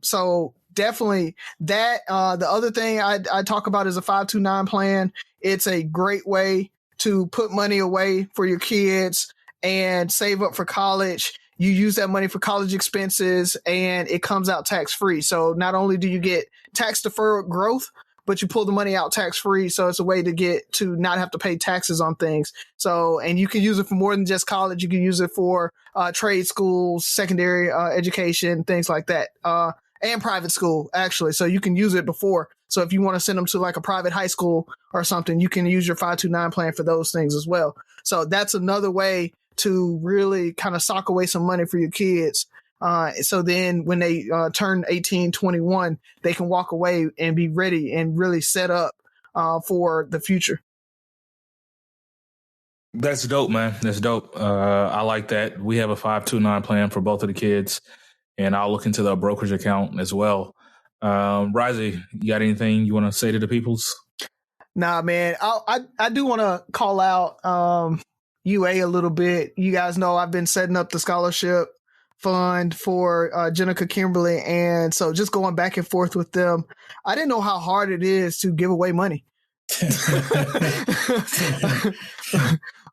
So definitely that. The other thing I talk about is a 529 plan. It's a great way to put money away for your kids and save up for college. You use that money for college expenses and it comes out tax free. So not only do you get tax deferred growth, but you pull the money out tax free. So it's a way to get to not have to pay taxes on things. So, and you can use it for more than just college. You can use it for trade schools, secondary education, things like that, and private school, actually. So you can use it before. So if you want to send them to like a private high school or something, you can use your 529 plan for those things as well. So that's another way to really kind of sock away some money for your kids. So then when they turn 18, 21, they can walk away and be ready and really set up for the future. That's dope, man. That's dope. I like that. We have a 529 plan for both of the kids, and I'll look into the brokerage account as well. Razi, you got anything you want to say to the peoples? Nah, man. I do want to call out UA a little bit. You guys know I've been setting up the scholarship fund for Jenica Kimberly, and so just going back and forth with them. I didn't know how hard it is to give away money.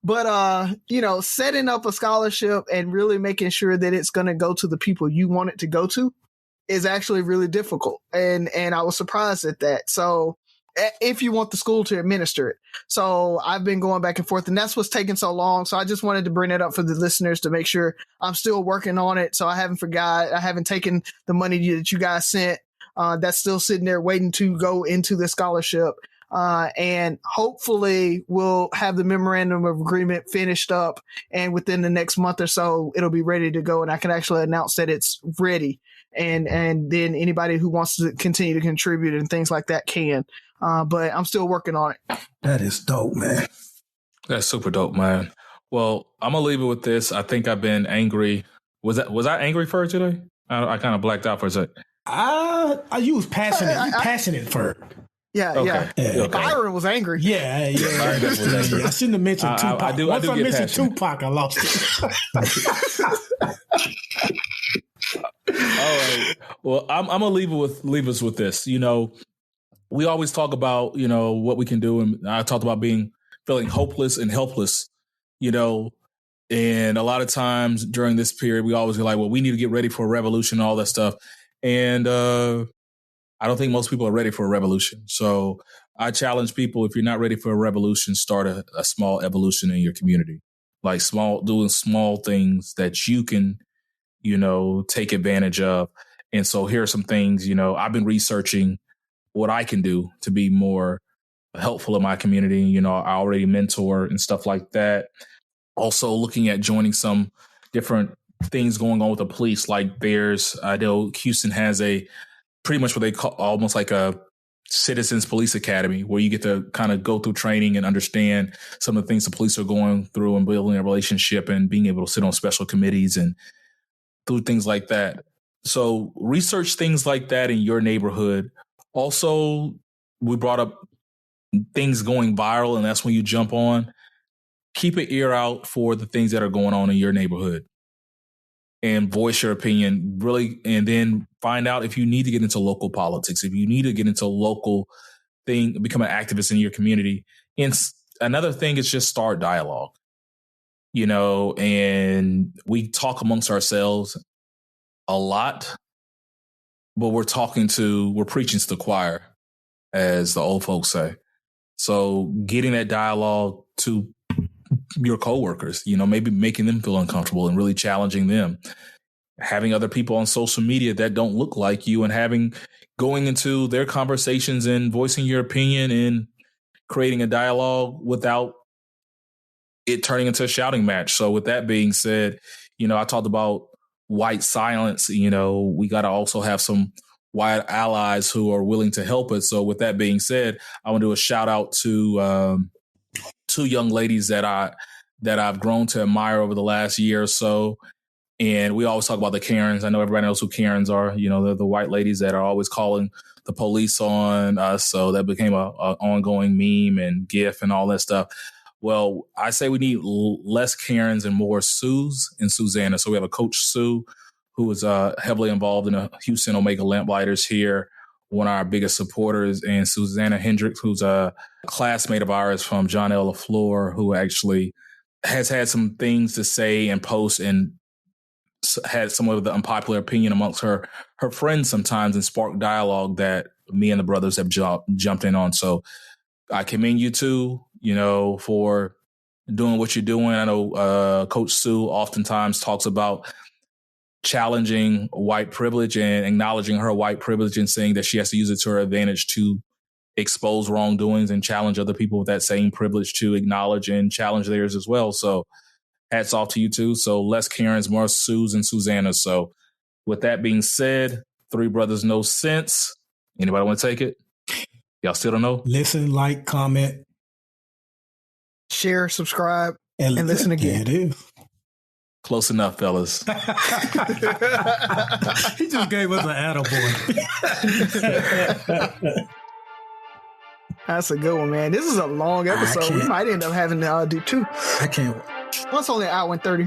But setting up a scholarship and really making sure that it's going to go to the people you want it to go to is actually really difficult, and I was surprised at that. So if you want the school to administer it. So I've been going back and forth, and that's what's taking so long. So I just wanted to bring it up for the listeners to make sure I'm still working on it. So I haven't forgot. I haven't taken the money that you guys sent. That's still sitting there waiting to go into the scholarship. And hopefully we'll have the memorandum of agreement finished up, and within the next month or so, it'll be ready to go. And I can actually announce that it's ready. And then anybody who wants to continue to contribute and things like that can. But I'm still working on it. That is dope, man. That's super dope, man. Well, I'm gonna leave it with this. I think I've been angry. Was I angry for today? I kind of blacked out for a sec. You was passionate. Passionate for. Yeah. Okay. Byron was angry. Yeah. Byron was angry. I shouldn't have mentioned Tupac. I do Once I mentioned passionate. Tupac, I lost it. All right. Well, I'm gonna leave us with this. We always talk about what we can do, and I talked about feeling hopeless and helpless. And a lot of times during this period, we always go like, well, we need to get ready for a revolution and all that stuff. And I don't think most people are ready for a revolution. So I challenge people, if you're not ready for a revolution, start a small evolution in your community, like doing small things that you can, take advantage of. And so here are some things, I've been researching what I can do to be more helpful in my community. I already mentor and stuff like that. Also looking at joining some different things going on with the police. Like I know Houston has pretty much what they call almost like a citizens police academy, where you get to kind of go through training and understand some of the things the police are going through and building a relationship and being able to sit on special committees and do things like that. So research things like that in your neighborhood. Also, we brought up things going viral, and that's when you jump on. Keep an ear out for the things that are going on in your neighborhood and voice your opinion, really, and then find out if you need to get into local politics, if you need to get into local thing, become an activist in your community. And another thing is just start dialogue, and we talk amongst ourselves a lot, but we're preaching to the choir, as the old folks say. So getting that dialogue to your coworkers, maybe making them feel uncomfortable and really challenging them, having other people on social media that don't look like you and going into their conversations and voicing your opinion and creating a dialogue without it turning into a shouting match. So with that being said, I talked about white silence. We got to also have some white allies who are willing to help us. So with that being said, I want to do a shout out to two young ladies that I've grown to admire over the last year or so. And we always talk about the Karens. I know everybody knows who Karens are. They're the white ladies that are always calling the police on us. So that became a ongoing meme and GIF and all that stuff. Well, I say we need less Karens and more Sues and Susanna. So we have a Coach Sue, who is heavily involved in the Houston Omega Lamplighters here, one of our biggest supporters, and Susanna Hendricks, who's a classmate of ours from John L. LaFleur, who actually has had some things to say and post and had some of the unpopular opinion amongst her friends sometimes and sparked dialogue that me and the brothers have jumped in on. So I commend you too, for doing what you're doing. I know Coach Sue oftentimes talks about challenging white privilege and acknowledging her white privilege and saying that she has to use it to her advantage to expose wrongdoings and challenge other people with that same privilege to acknowledge and challenge theirs as well. So hats off to you too. So less Karens, more Sues and Susannas. So with that being said, Three Brothers No Sense. Anybody want to take it? Y'all still don't know? Listen, like, comment, share, subscribe, and listen again. There it is. Close enough, fellas. He just gave us an attaboy. That's a good one, man. This is a long episode. We might end up having to do two. I can't. Well, it's only an hour and 30.